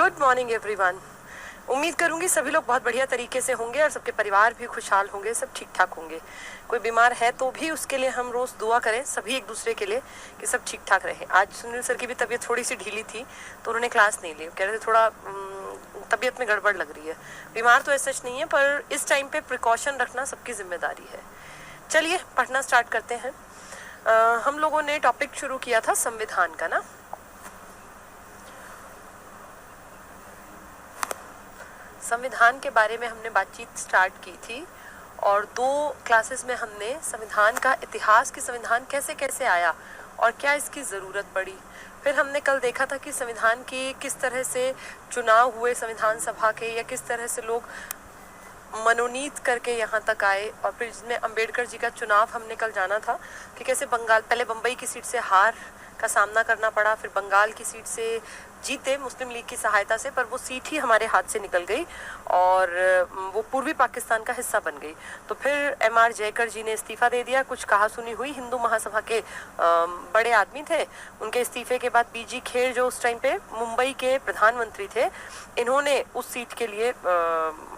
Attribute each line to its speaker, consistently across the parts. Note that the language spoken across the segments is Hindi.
Speaker 1: Good morning everyone. उम्मीद करूंगी सभी लोग बहुत बढ़िया तरीके से होंगे और सबके परिवार भी खुशहाल होंगे, सब ठीक ठाक होंगे। कोई बीमार है तो भी उसके लिए हम रोज दुआ करें सभी एक दूसरे के लिए कि सब ठीक ठाक रहे। आज सुनील सर की भी तबीयत थोड़ी सी ढीली थी तो उन्होंने क्लास नहीं ली, कह रहे थे थोड़ा तबीयत में गड़बड़ लग रही है। बीमार तो ऐसा नहीं है पर इस टाइम पे प्रिकॉशन रखना सबकी जिम्मेदारी है। चलिए पढ़ना स्टार्ट करते हैं। हम लोगों ने टॉपिक शुरू किया था संविधान का ना। संविधान के बारे में हमने बातचीत स्टार्ट की थी और 2 क्लासेस में हमने संविधान का इतिहास कि संविधान कैसे कैसे आया और क्या इसकी ज़रूरत पड़ी। फिर हमने कल देखा था कि संविधान के किस तरह से चुनाव हुए संविधान सभा के, या किस तरह से लोग मनोनीत करके यहाँ तक आए। और फिर जिसमें अंबेडकर जी का चुनाव हमने कल जाना था कि कैसे बंगाल, पहले बम्बई की सीट से हार का सामना करना पड़ा, फिर बंगाल की सीट से जीते मुस्लिम लीग की सहायता से, पर वो सीट ही हमारे हाथ से निकल गई और वो पूर्वी पाकिस्तान का हिस्सा बन गई। तो फिर MR जयकर जी ने इस्तीफा दे दिया। कुछ कहासुनी हुई, हिंदू महासभा के बड़े आदमी थे, उनके इस्तीफे के बाद BG खेर जो उस टाइम पे मुंबई के प्रधानमंत्री थे, इन्होंने उस सीट के लिए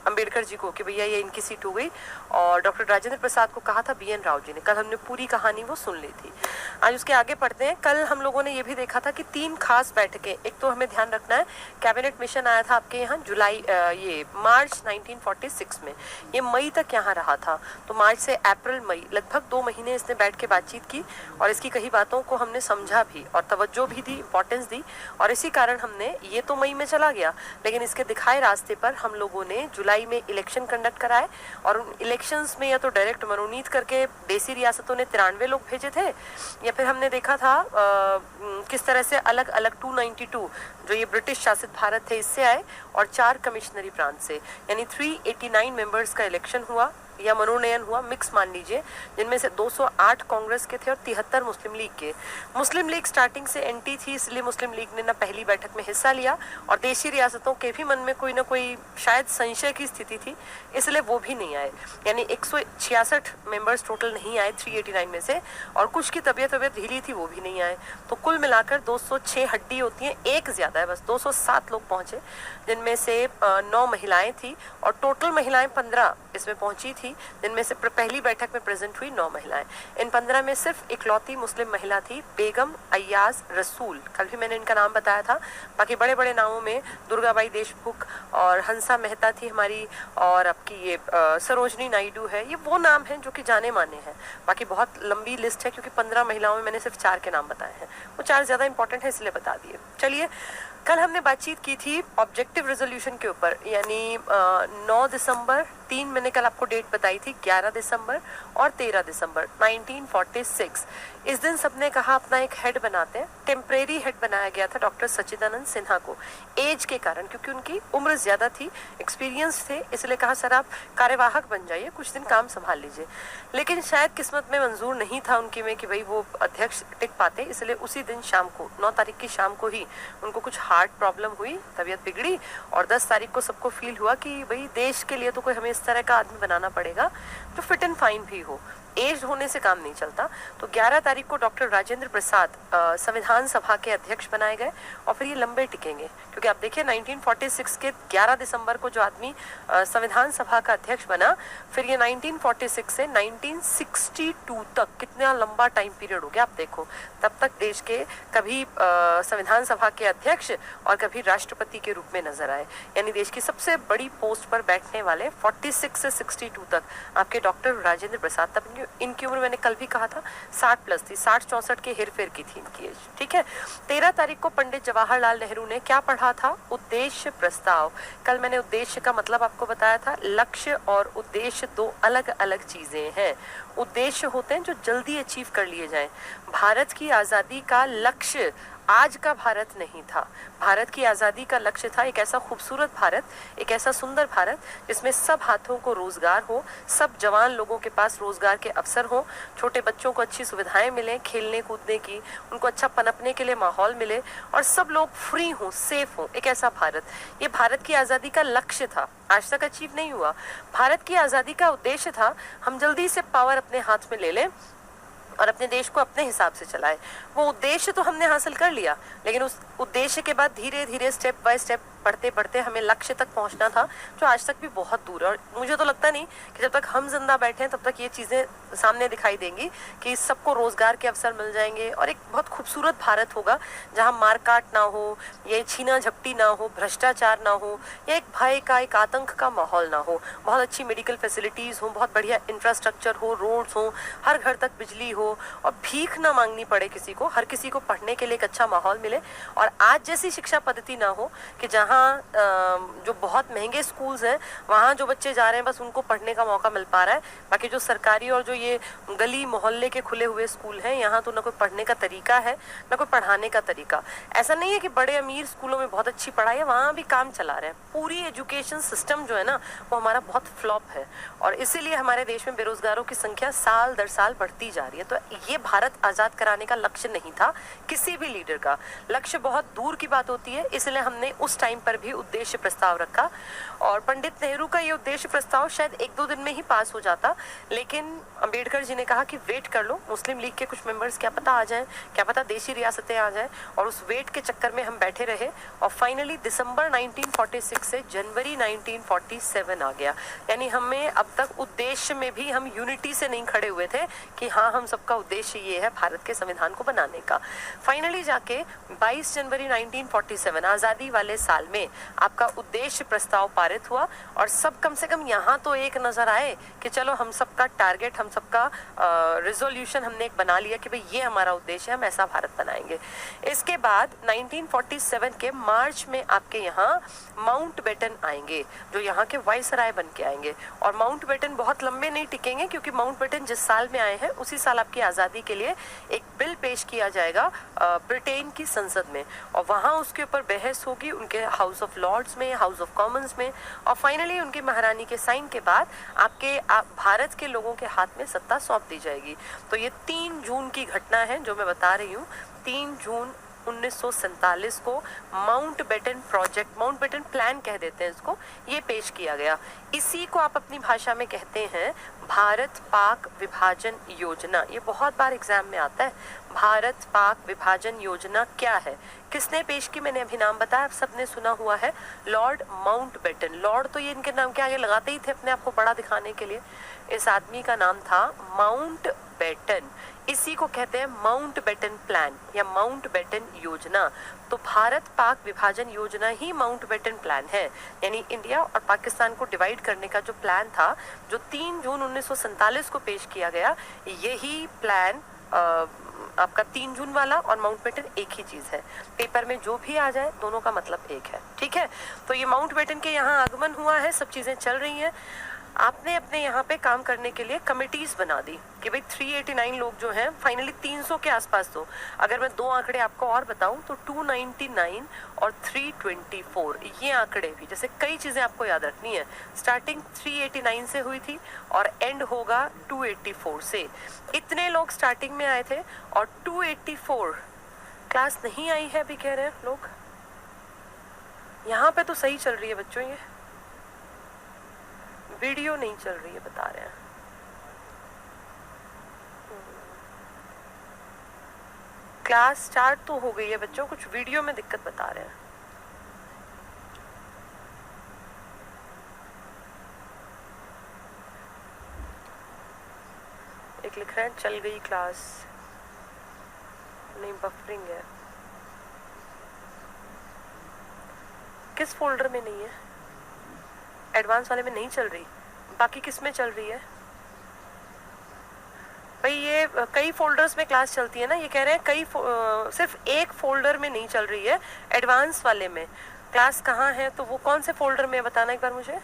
Speaker 1: अंबेडकर जी को कि भैया ये इनकी सीट हो गई, और डॉक्टर राजेंद्र प्रसाद को कहा था BN राव जी ने। कल हमने पूरी कहानी वो सुन ली थी। आज उसके आगे पढ़ते हैं। कल हम लोगों ने ये भी देखा था कि 3 खास बैठकें, एक तो हमें ध्यान रखना है कैबिनेट मिशन आया था आपके यहाँ ये मार्च 1946 में, ये मई तक यहाँ रहा था। तो मार्च से अप्रैल मई लगभग 2 महीने इसने बैठ के बातचीत की और इसकी कई बातों को हमने समझा भी और तवज्जो भी दी, इंपॉर्टेंस दी। और इसी कारण हमने, ये तो मई में चला गया लेकिन इसके दिखाए रास्ते पर हम लोगों ने जुलाई में इलेक्शन कंडक्ट कराए और उन इलेक्शंस में या तो डायरेक्ट मनोनीत करके देसी रियासतों ने 93 लोग भेजे थे, या फिर हमने देखा था किस तरह से अलग अलग 292 जो ये ब्रिटिश शासित भारत थे इससे आए और 4 कमिश्नरी प्रांत से, यानी 389 मेंबर्स का इलेक्शन हुआ या मनोनयन हुआ, मिक्स मान लीजिए, जिनमें से 208 कांग्रेस के थे और 73 मुस्लिम लीग के। मुस्लिम लीग स्टार्टिंग से एंटी थी, इसलिए मुस्लिम लीग ने ना पहली बैठक में हिस्सा लिया और देशी रियासतों के भी मन में कोई ना कोई शायद संशय की स्थिति थी, इसलिए वो भी नहीं आए। यानी 166 मेंबर्स टोटल नहीं आए 389 में से, और कुछ की तबीयत ढीली थी वो भी नहीं आए। तो कुल मिलाकर 206 हड्डी होती हैं, एक ज्यादा है बस, 207 लोग पहुंचे, जिनमें से 9 महिलाएं थी और टोटल महिलाएं 15 इसमें पहुंची थी, जिनमें से पहली बैठक में प्रेजेंट हुई 9 महिलाएं। इन 15 में सिर्फ इकलौती मुस्लिम महिला थी बेगम अय्याज रसूल, कल भी मैंने इनका नाम बताया था। बाकी बड़े बड़े नामों में दुर्गाबाई देशमुख और हंसा मेहता थी हमारी, और आपकी ये सरोजनी नायडू है, ये वो नाम हैं जो कि जाने माने हैं। बाकी बहुत लंबी लिस्ट है क्योंकि 15 महिलाओं में मैंने सिर्फ 4 के नाम बताए हैं, वो 4 ज्यादा इंपॉर्टेंट है इसलिए बता दिए। चलिए, कल हमने बातचीत की थी ऑब्जेक्टिव रेजोल्यूशन के ऊपर, यानी 9 दिसंबर, 3 मैंने कल आपको डेट बताई थी, 11 दिसंबर और 13 दिसंबर 1946। इस दिन सबने कहा अपना एक हेड बनाते हैं। टेम्परेरी हेड बनाया गया था डॉक्टर सच्चिदानंद सिन्हा को, एज के कारण, क्योंकि उनकी उम्र ज्यादा थी, एक्सपीरियंस थे, इसलिए कहा सर आप कार्यवाहक बन जाइए, कुछ दिन काम संभाल लीजिए। लेकिन शायद किस्मत में मंजूर नहीं था उनकी में कि भाई वो अध्यक्ष टिक पाते, इसलिए उसी दिन शाम को 9 तारीख की शाम को ही उनको कुछ हार्ट प्रॉब्लम हुई, तबीयत बिगड़ी, और 10 तारीख को सबको फील हुआ कि भाई देश के लिए तो कोई हमें इस तरह का आदमी बनाना पड़ेगा जो फिट एंड फाइन भी हो, एज होने से काम नहीं चलता। तो 11 तारीख को डॉक्टर राजेंद्र प्रसाद संविधान सभा के अध्यक्ष बनाए गए और फिर ये लंबे टिकेंगे, क्योंकि आप देखिए 1946 के 11 दिसंबर को जो आदमी संविधान सभा का अध्यक्ष बना, फिर ये 1946 से 1962 तक कितना लंबा टाइम पीरियड हो गया आप देखो। तब तक देश के कभी संविधान सभा के अध्यक्ष और कभी राष्ट्रपति के रूप में नजर आए, यानी देश की सबसे बड़ी पोस्ट पर बैठने वाले 46 से 62 तक आपके डॉक्टर राजेंद्र प्रसाद। तब इनकी उम्र मैंने कल भी कहा था 60 प्लस थी, 60-64 के हेर फेर की थी इनकी एज, ठीक है। 13 तारीख को पंडित जवाहरलाल नेहरू ने क्या पढ़ा था, उद्देश्य प्रस्ताव। कल मैंने उद्देश्य का मतलब आपको बताया था, लक्ष्य और उद्देश्य 2 अलग अलग चीजें हैं। उद्देश्य होते हैं जो जल्दी अचीव कर लिए जाएं। भारत की आजादी का लक्ष्य आज का भारत नहीं था। भारत की आजादी का लक्ष्य था एक ऐसा खूबसूरत भारत, एक ऐसा सुंदर भारत जिसमें सब हाथों को रोजगार हो, सब जवान लोगों के पास रोजगार के अवसर हो, छोटे बच्चों को अच्छी सुविधाएं मिलें खेलने कूदने की, उनको अच्छा पनपने के लिए माहौल मिले और सब लोग फ्री हों, सेफ हों, एक ऐसा भारत। ये भारत की आजादी का लक्ष्य था, आज तक अचीव नहीं हुआ। भारत की आजादी का उद्देश्य था हम जल्दी से पावर अपने हाथ में ले लें और अपने देश को अपने हिसाब से चलाए। वो उद्देश्य तो हमने हासिल कर लिया, लेकिन उस उद्देश्य के बाद धीरे धीरे स्टेप बाय स्टेप पढ़ते पढ़ते हमें लक्ष्य तक पहुंचना था जो आज तक भी बहुत दूर है। और मुझे तो लगता नहीं कि जब तक हम जिंदा बैठे हैं तब तक ये चीजें सामने दिखाई देंगी कि सबको रोजगार के अवसर मिल जाएंगे और एक बहुत खूबसूरत भारत होगा जहाँ मारकाट ना हो, ये छीना झपटी ना हो, भ्रष्टाचार ना हो, या एक भय का, एक आतंक का माहौल ना हो। बहुत अच्छी मेडिकल फैसिलिटीज हो, बहुत बढ़िया इंफ्रास्ट्रक्चर हो, रोड्स हो, हर घर तक बिजली हो और भीख ना मांगनी पड़े किसी को, हर किसी को पढ़ने के लिए एक अच्छा माहौल मिले। और आज जैसी शिक्षा पद्धति ना हो कि जहाँ जो बहुत महंगे स्कूल्स हैं वहाँ जो बच्चे जा रहे हैं बस उनको पढ़ने का मौका मिल पा रहा है, बाकी जो सरकारी और जो ये गली मोहल्ले के खुले हुए स्कूल हैं यहाँ तो ना कोई पढ़ने का तरीका है ना कोई पढ़ाने का तरीका। ऐसा नहीं है कि बड़े अमीर स्कूलों में बहुत अच्छी पढ़ाई है, वहाँ भी काम चला रहे हैं। पूरी एजुकेशन सिस्टम जो है ना वो हमारा बहुत फ्लॉप है और इसीलिए हमारे देश में बेरोजगारों की संख्या साल दर साल बढ़ती जा रही है। तो ये भारत आजाद कराने का लक्ष्य नहीं था किसी भी लीडर का, लक्ष्य बहुत दूर की बात होती है, इसलिए हमने उस टाइम पर भी उद्देश्य प्रस्ताव रखा। और पंडित नेहरू का ये उद्देश्य प्रस्ताव शायद 1-2 दिन में ही पास हो जाता, लेकिन अंबेडकर जी ने कहा कि वेट कर लो, मुस्लिम लीग के कुछ मेंबर्स क्या पता आ जाएं, क्या पता देशी रियासतें आ जाएं, और उस वेट के चक्कर में हम बैठे रहे और फाइनली दिसंबर 1946 से जनवरी 1947 आ गया। यानी हमें अब तक उद्देश्य में भी हम यूनिटी से नहीं खड़े हुए थे कि हाँ हम सबका उद्देश्य ये है भारत के संविधान को बनाने का। फाइनली जाके 22 जनवरी 1947 आजादी वाले साल में आपका उद्देश्य प्रस्ताव पारित हुआ और सब कम से कम यहाँ तो एक नजर आए कि चलो हम सबका टारगेट, हम सबका रिजोल्यूशन हमने एक बना लिया कि भाई ये हमारा उद्देश्य है, हम ऐसा भारत बनाएंगे। इसके बाद 1947 के मार्च में आपके यहाँ माउंटबेटन आएंगे जो यहाँ के वाइसराय बन के आएंगे। और माउंटबेटन बहुत लंबे नहीं टिकेंगे क्योंकि माउंटबेटन जिस साल में आए हैं उसी साल आपकी आज़ादी के लिए एक बिल पेश किया जाएगा ब्रिटेन की संसद में और वहाँ उसके ऊपर बहस होगी उनके हाउस ऑफ लॉर्ड्स में, हाउस ऑफ कॉमन्स में, और फाइनली उनकी महारानी के साइन के बाद आपके भारत के लोगों के हाथ में सत्ता सौंप दी जाएगी। तो ये 3 जून की घटना है जो मैं बता रही हूँ। 3 जून 1947 को माउंटबेटन प्रोजेक्ट, माउंटबेटन प्लान कह देते हैं इसको, ये पेश किया गया। इसी को आप अपनी भाषा में कहते हैं भारत पाक विभाजन योजना। ये बहुत बार एग्जाम में आता है। भारत पाक विभाजन योजना क्या है, किसने पेश की, मैंने अभी नाम बताया, आप सबने सुना हुआ है, लॉर्ड माउंटबेटन। लॉर्ड तो ये इनके नाम के आगे लगाते ही थे अपने आप को बड़ा दिखाने के लिए। इस आदमी का नाम था माउंटबेटन। इसी को कहते हैं माउंटबेटन प्लान या माउंटबेटन योजना। तो भारत पाक विभाजन योजना ही माउंटबेटन प्लान है, यानी इंडिया और पाकिस्तान को डिवाइड करने का जो प्लान था जो 3 जून 1947 को पेश किया गया, यही प्लान आपका 3 जून वाला और माउंटबेटन एक ही चीज है। पेपर में जो भी आ जाए दोनों का मतलब एक है, ठीक है। तो ये माउंटबेटन के यहाँ आगमन हुआ है, सब चीजें चल रही हैं। आपने अपने यहाँ पे काम करने के लिए कमिटीज बना दी कि भाई 389 लोग जो हैं फाइनली 300 के आसपास। तो अगर मैं 2 आंकड़े आपको और बताऊं तो 299 और 324, ये आंकड़े भी, जैसे कई चीजें आपको याद रखनी है। स्टार्टिंग 389 से हुई थी और एंड होगा 284 से। इतने लोग स्टार्टिंग में आए थे और 284 क्लास नहीं आई है अभी कह रहे हैं लोग। यहाँ पे तो सही चल रही है बच्चों, ये वीडियो नहीं चल रही है बता रहे हैं। क्लास स्टार्ट तो हो गई है बच्चों, कुछ वीडियो में दिक्कत बता रहे हैं। एक लिख रहे हैं चल गई क्लास, नहीं बफरिंग है। किस फोल्डर में नहीं है? एडवांस वाले में नहीं चल रही, बाकी किस में चल रही है भाई? ये कई फोल्डर्स में क्लास चलती है ना, ये कह रहे हैं कई सिर्फ एक फोल्डर में नहीं चल रही है, एडवांस वाले में क्लास कहाँ है? तो वो कौन से फोल्डर में बताना एक बार मुझे।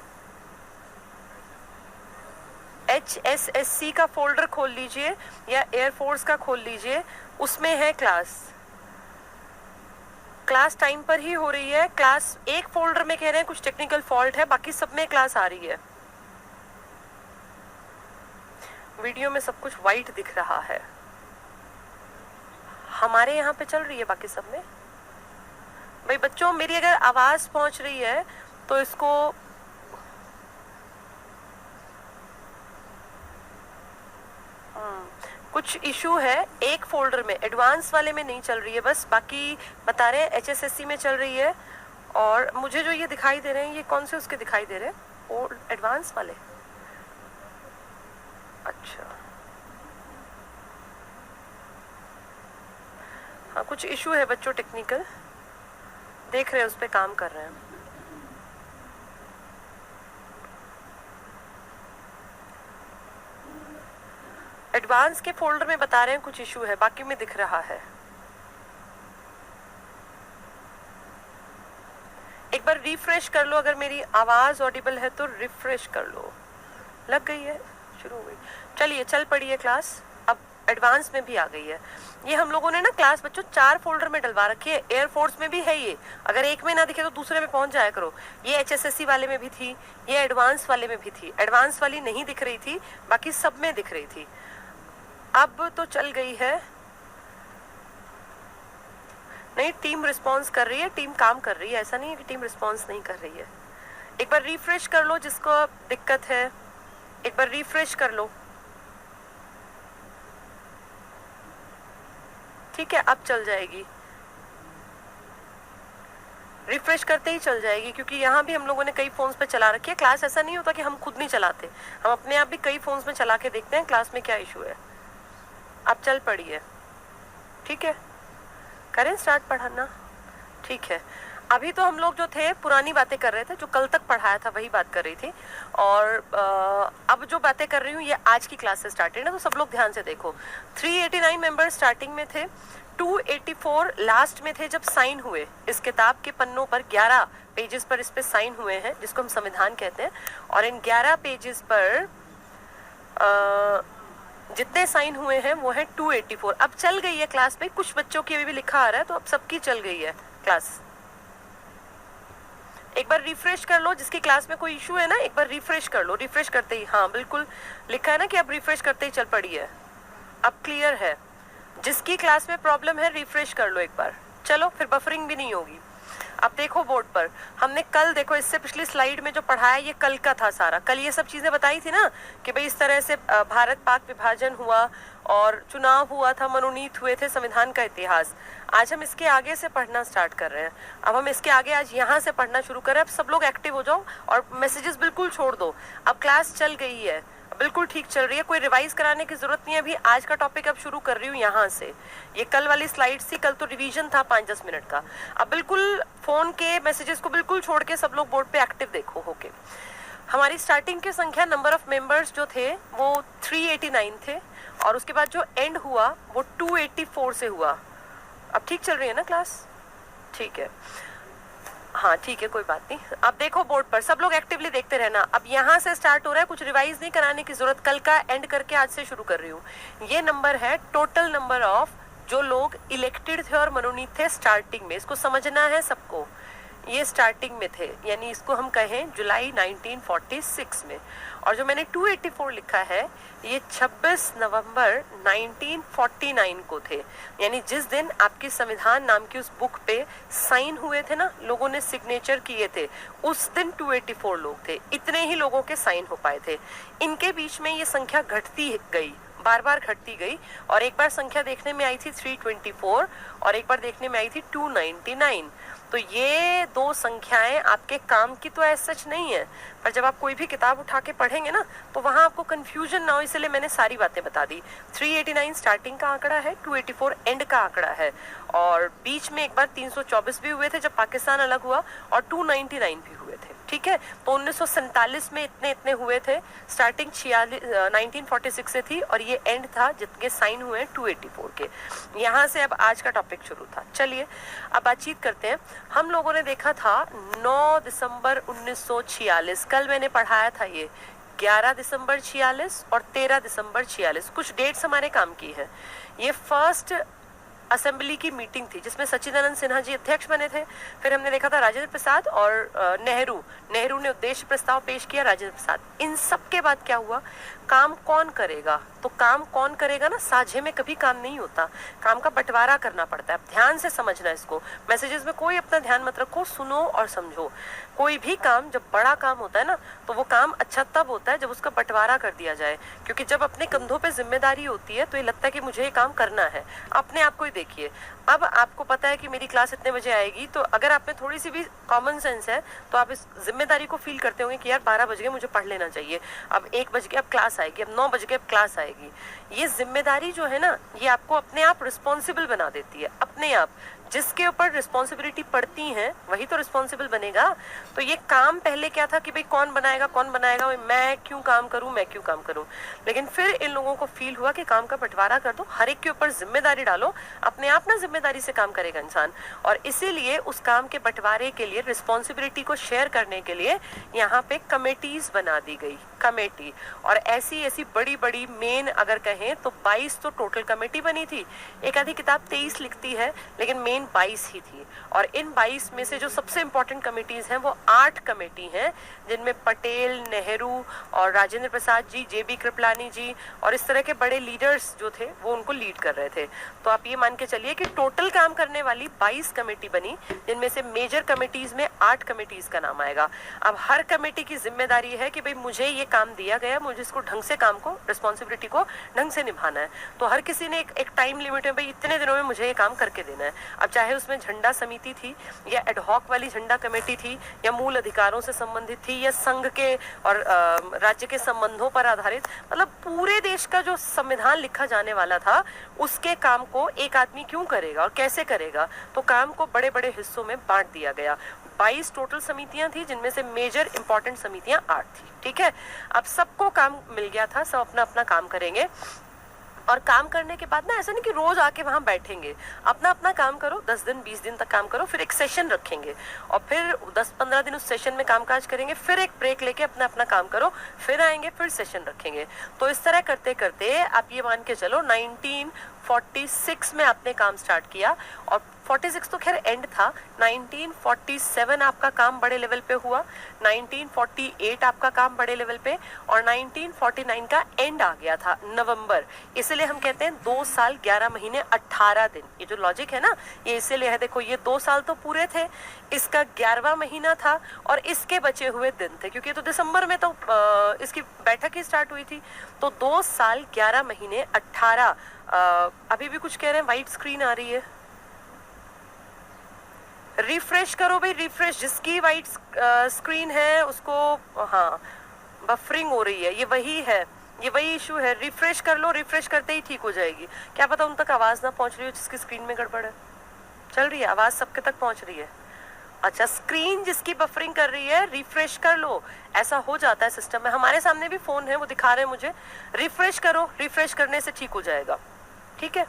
Speaker 1: HSSC का फोल्डर खोल लीजिए या एयरफोर्स का खोल लीजिए, उसमें है क्लास। क्लास टाइम पर ही हो रही है। क्लास एक फोल्डर में कह रहे हैं कुछ टेक्निकल फॉल्ट है, बाकी सब में क्लास आ रही है। वीडियो में सब कुछ वाइट दिख रहा है, हमारे यहाँ पे चल रही है बाकी सब में। भाई बच्चों मेरी अगर आवाज पहुंच रही है तो इसको कुछ इशू है, एक फोल्डर में एडवांस वाले में नहीं चल रही है बस, बाकी बता रहे हैं HSSC में चल रही है और मुझे जो ये दिखाई दे रहे हैं, ये कौन से उसके दिखाई दे रहे हैं? और एडवांस वाले। अच्छा, हाँ कुछ इशू है बच्चों, टेक्निकल देख रहे हैं, उस पर काम कर रहे हैं। एडवांस के फोल्डर में बता रहे हैं कुछ इशू है, बाकी में दिख रहा है। एक बार रिफ्रेश कर लो, अगर मेरी आवाज ऑडिबल है तो रिफ्रेश कर लो। लग गई है, शुरू हो गई। चलिए चल पड़ी है क्लास, अब एडवांस में भी आ गई है। ये हम लोगों ने ना क्लास बच्चों 4 फोल्डर में डलवा रखी है। एयरफोर्स में भी है ये, अगर एक में ना दिखे तो दूसरे में पहुंच जाया करो। ये HSSC वाले में भी थी, ये एडवांस वाले में भी थी। एडवांस वाली नहीं दिख रही थी, बाकी सब में दिख रही थी। अब तो चल गई है। नहीं, टीम रिस्पॉन्स कर रही है, टीम काम कर रही है, ऐसा नहीं है कि टीम रिस्पॉन्स नहीं कर रही है। एक बार रिफ्रेश कर लो जिसको दिक्कत है, एक बार रिफ्रेश कर लो। ठीक है, अब चल जाएगी। रिफ्रेश करते ही चल जाएगी, क्योंकि यहाँ भी हम लोगों ने कई फोन्स पे चला रखी है क्लास। ऐसा नहीं होता कि हम खुद नहीं चलाते, हम अपने आप भी कई फोन्स में चला के देखते हैं क्लास में क्या इशू है। अब चल पड़ी है, ठीक है, करें स्टार्ट पढ़ाना। ठीक है, अभी तो हम लोग जो थे पुरानी बातें कर रहे थे, जो कल तक पढ़ाया था वही बात कर रही थी। और अब जो बातें कर रही हूँ ये आज की क्लास से स्टार्ट है ना, तो सब लोग ध्यान से देखो। 389 मेंबर स्टार्टिंग में थे, 284 लास्ट में थे जब साइन हुए। इस किताब के पन्नों पर 11 पेजेस पर इस पे साइन हुए हैं, जिसको हम संविधान कहते हैं। और इन 11 पेजेस पर जितने साइन हुए हैं वो है 284। अब चल गई है क्लास पे, कुछ बच्चों की अभी भी लिखा आ रहा है, तो अब सबकी चल गई है क्लास। एक बार रिफ्रेश कर लो, जिसकी क्लास में कोई इशू है ना, एक बार रिफ्रेश कर लो। रिफ्रेश करते ही, हाँ बिल्कुल लिखा है ना कि अब रिफ्रेश करते ही चल पड़ी है। अब क्लियर है। जिसकी क्लास में प्रॉब्लम है रिफ्रेश कर लो एक बार, चलो फिर बफरिंग भी नहीं होगी। अब देखो बोर्ड पर, हमने कल देखो इससे पिछली स्लाइड में जो पढ़ाया ये कल का था सारा। कल ये सब चीजें बताई थी ना कि भाई इस तरह से भारत पाक विभाजन हुआ और चुनाव हुआ था, मनोनीत हुए थे, संविधान का इतिहास। आज हम इसके आगे से पढ़ना स्टार्ट कर रहे हैं। अब हम इसके आगे आज यहाँ से पढ़ना शुरू कर रहे हैं। अब सब लोग एक्टिव हो जाओ और मैसेजेस बिल्कुल छोड़ दो। अब क्लास चल गई है, बिल्कुल ठीक चल रही है, कोई रिवाइज कराने की जरूरत नहीं है। अभी आज का टॉपिक अब शुरू कर रही हूँ यहाँ से। ये कल वाली स्लाइड्स थी, कल तो रिवीजन था 5-10 मिनट का। अब बिल्कुल फोन के मैसेजेस को बिल्कुल छोड़ के सब लोग बोर्ड पे एक्टिव देखो होके। हमारी स्टार्टिंग की संख्या, नंबर ऑफ मेंबर्स जो थे वो 389 थे, और उसके बाद जो एंड हुआ वो 284 से हुआ। अब ठीक चल रही है ना क्लास? ठीक है, हाँ ठीक है, कोई बात नहीं। अब देखो बोर्ड पर, सब लोग एक्टिवली देखते रहना। अब यहाँ से स्टार्ट हो रहा है, कुछ रिवाइज नहीं कराने की जरूरत, कल का एंड करके आज से शुरू कर रही हूँ। ये नंबर है टोटल नंबर ऑफ जो लोग इलेक्टेड थे और मनोनीत थे स्टार्टिंग में। इसको समझना है सबको, ये स्टार्टिंग में थे, यानी इसको हम कहें जुलाई 1946 में। और जो मैंने 284 लिखा है ये 26 नवंबर 1949 को थे, यानी जिस दिन आपकी संविधान नाम की उस बुक पे साइन हुए थे ना, लोगों ने सिग्नेचर किए थे, उस दिन 284 लोग थे। इतने ही लोगों के साइन हो पाए थे। इनके बीच में ये संख्या घटती गई, बार बार घटती गई, और एक बार संख्या देखने में आई थी 324 और एक बार देखने में आई थी 299। तो ये दो संख्याएं आपके काम की तो ऐसा सच नहीं है, पर जब आप कोई भी किताब उठा के पढ़ेंगे ना तो वहां आपको कंफ्यूजन ना हो, इसलिए मैंने सारी बातें बता दी। 389 स्टार्टिंग का आंकड़ा है, 284 एंड का आंकड़ा है, और बीच में एक बार 324 भी हुए थे जब पाकिस्तान अलग हुआ, और 299 भी हुए थे। ठीक है, तो 1947 में इतने हुए थे। स्टार्टिंग 1946 से थी और ये एंड था जितने साइन हुए 284 के। यहाँ से अब आज का टॉपिक शुरू था। चलिए अब बातचीत करते हैं। हम लोगों ने देखा था 9 दिसंबर 1946, कल मैंने पढ़ाया था ये 11 दिसंबर 46 और 13 दिसंबर 46, कुछ डेट्स हमारे काम की है। ये फर्स्ट असेंबली की मीटिंग थी जिसमें सच्चिदानंद सिन्हा जी अध्यक्ष बने थे। फिर हमने देखा था राजेंद्र प्रसाद और नेहरू ने उद्देश्य प्रस्ताव पेश किया, राजेंद्र प्रसाद। इन सब के बाद क्या हुआ, काम कौन करेगा, तो काम कौन करेगा ना, साझे में कभी काम नहीं होता, काम का बंटवारा करना पड़ता है। ध्यान से समझना इसको, मैसेजेस में कोई अपना ध्यान मत रखो, सुनो और समझो। कोई भी काम जब बड़ा काम होता है ना तो वो काम अच्छा तब होता है जब उसका बंटवारा कर दिया जाए, क्योंकि जब अपने कंधों पे जिम्मेदारी होती है तो ये लगता है कि मुझे ये काम करना है, अपने आप को देखिए, अब आपको पता है कि मेरी क्लास इतने बजे आएगी, तो अगर आप में थोड़ी सी भी कॉमन सेंस है तो आप इस जिम्मेदारी को फील करते होंगे कि यार 12 बज गए, मुझे पढ़ लेना चाहिए, अब 1 बज गए अब क्लास आएगी, अब 9 बज गए अब क्लास आएगी। ये जिम्मेदारी जो है ना, ये आपको अपने आप रिस्पॉन्सिबल बना देती है। अपने आप जिसके ऊपर रिस्पॉन्सिबिलिटी पड़ती है वही तो रिस्पॉन्सिबल बनेगा। तो ये काम पहले क्या था कि भाई कौन बनाएगा, मैं क्यों काम करूं, लेकिन फिर इन लोगों को फील हुआ कि काम का बंटवारा कर दो, हर एक के ऊपर जिम्मेदारी डालो, अपने आप ना जिम्मेदारी से काम करेगा इंसान। और इसीलिए उस काम के बंटवारे के लिए, रिस्पॉन्सिबिलिटी को शेयर करने के लिए यहाँ पे कमेटीज बना दी गई, कमेटी। और ऐसी ऐसी बड़ी बड़ी मेन अगर कहें तो 22 तो टोटल कमेटी बनी थी। एक आधी किताब 23 लिखती है, लेकिन मेन 22 ही थी। और इन 22 में से जो सबसे इंपॉर्टेंट कमेटीज हैं वो 8 कमेटी हैं, जिनमें पटेल, नेहरू और राजेंद्र प्रसाद जी, जेबी कृपलानी जी और इस तरह के बड़े लीडर्स जो थे वो उनको लीड कर रहे थे। तो आप ये मान के चलिए कि टोटल काम करने वाली 22 कमेटी बनी, जिनमें से मेजर कमेटीज में 8 कमेटीज का नाम आएगा। अब हर कमेटी की जिम्मेदारी है कि भाई मुझे ये काम दिया गया, मुझे इसको ढंग से काम को, रिस्पॉन्सिबिलिटी को ढंग से निभाना है। तो हर किसी ने एक टाइम लिमिट है, भाई इतने दिनों में मुझे ये काम करके देना है। अब चाहे उसमें झंडा समिति थी या एडहॉक वाली झंडा कमेटी थी या मूल अधिकारों से संबंधित थी या संघ के और राज्य के संबंधों पर आधारित, मतलब पूरे देश का जो संविधान लिखा जाने वाला था उसके काम को एक आदमी क्यों करेगा और कैसे करेगा। तो काम को बड़े बड़े हिस्सों में बांट दिया गया। 22 टोटल समितियां थी, जिनमें से मेजर इंपॉर्टेंट समितियां 8 थी। ठीक है, अब सबको काम मिल गया था, सब अपना अपना काम करेंगे। और काम करने के बाद ना ऐसा नहीं कि रोज आके वहां बैठेंगे, अपना अपना काम करो, 10 दिन 20 दिन तक काम करो, फिर एक सेशन रखेंगे और फिर 10-15 दिन उस सेशन में कामकाज करेंगे, फिर एक ब्रेक लेके अपना अपना काम करो, फिर आएंगे, फिर सेशन रखेंगे। तो इस तरह करते करते आप ये मान के चलो 1946 में आपने काम स्टार्ट किया और 46 तो खैर एंड था। 1947 आपका काम बड़े लेवल पे हुआ, 1948 आपका काम बड़े लेवल पे और 1949 का एंड आ गया था नवंबर। इसलिए हम कहते हैं 2 साल 11 महीने 18 दिन। ये जो लॉजिक है ना, ये इसीलिए है, देखो ये 2 साल तो पूरे थे, इसका 11वां महीना था और इसके बचे हुए दिन थे, क्योंकि तो दिसंबर में तो इसकी बैठक ही स्टार्ट हुई थी। तो 2 साल 11 महीने 18। अभी भी कुछ कह रहे हैं, व्हाइट स्क्रीन आ रही है, रिफ्रेश करो भाई, रिफ्रेश। जिसकी वाइट स्क्रीन है उसको, हाँ बफरिंग हो रही है, ये वही है, ये वही इशू है। रिफ्रेश कर लो, रिफ्रेश करते ही ठीक हो जाएगी। क्या पता उन तक आवाज ना पहुंच रही हो जिसकी स्क्रीन में गड़बड़ है। चल रही है आवाज, सबके तक पहुंच रही है। अच्छा, स्क्रीन जिसकी बफरिंग कर रही है रिफ्रेश कर लो, ऐसा हो जाता है सिस्टम में। हमारे सामने भी फोन है, वो दिखा रहे हैं मुझे, रिफ्रेश करो, रिफ्रेश करने से ठीक हो जाएगा। ठीक है,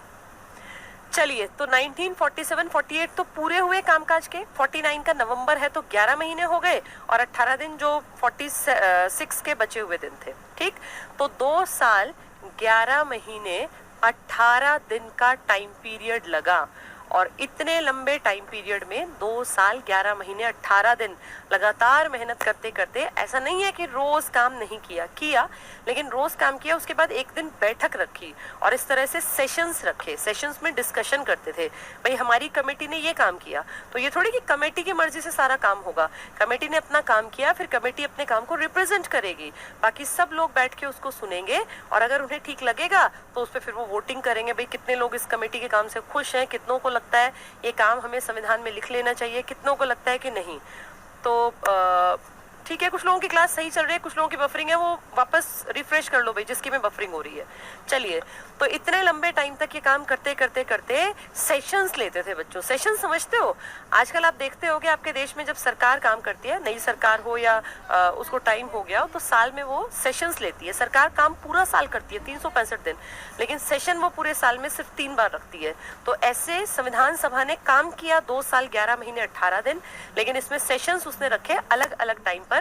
Speaker 1: चलिए तो 1947-48 तो पूरे हुए कामकाज के। 49 का नवंबर है तो 11 महीने हो गए और 18 दिन जो 46 के बचे हुए दिन थे। ठीक, तो 2 साल 11 महीने 18 दिन का टाइम पीरियड लगा। और इतने लंबे टाइम पीरियड में 2 साल 11 महीने 18 दिन लगातार मेहनत करते करते, ऐसा नहीं है कि रोज काम नहीं किया, लेकिन रोज काम किया, उसके बाद एक दिन बैठक रखी और इस तरह से सेशंस रखे। सेशंस में डिस्कशन करते थे, भाई हमारी कमेटी ने ये काम किया, तो ये थोड़ी कि कमेटी की मर्जी से सारा काम होगा। कमेटी ने अपना काम किया, फिर कमेटी अपने काम को रिप्रेजेंट करेगी, बाकी सब लोग बैठ के उसको सुनेंगे और अगर उन्हें ठीक लगेगा तो उस पर फिर वो वोटिंग करेंगे, भाई कितने लोग इस कमेटी के काम से खुश हैं, कितनों को लगता है ये काम हमें संविधान में लिख लेना चाहिए, कितनों को लगता है कि नहीं। तो ठीक है, कुछ लोगों की क्लास सही चल रही है, कुछ लोगों की बफरिंग है, वो वापस रिफ्रेश कर लो भाई जिसकी में बफरिंग हो रही है। चलिए, तो इतने लंबे टाइम तक ये काम करते करते करते सेशंस लेते थे बच्चों। सेशन समझते हो? आजकल आप देखते हो कि आपके देश में जब सरकार काम करती है, नई सरकार हो या उसको टाइम हो गया हो, तो साल में वो सेशंस लेती है। सरकार काम पूरा साल करती है 365 दिन, लेकिन सेशन वो पूरे साल में सिर्फ 3 बार रखती है। तो ऐसे संविधान सभा ने काम किया 2 साल 11 महीने 18 दिन, लेकिन इसमें सेशंस उसने रखे अलग अलग टाइम पर।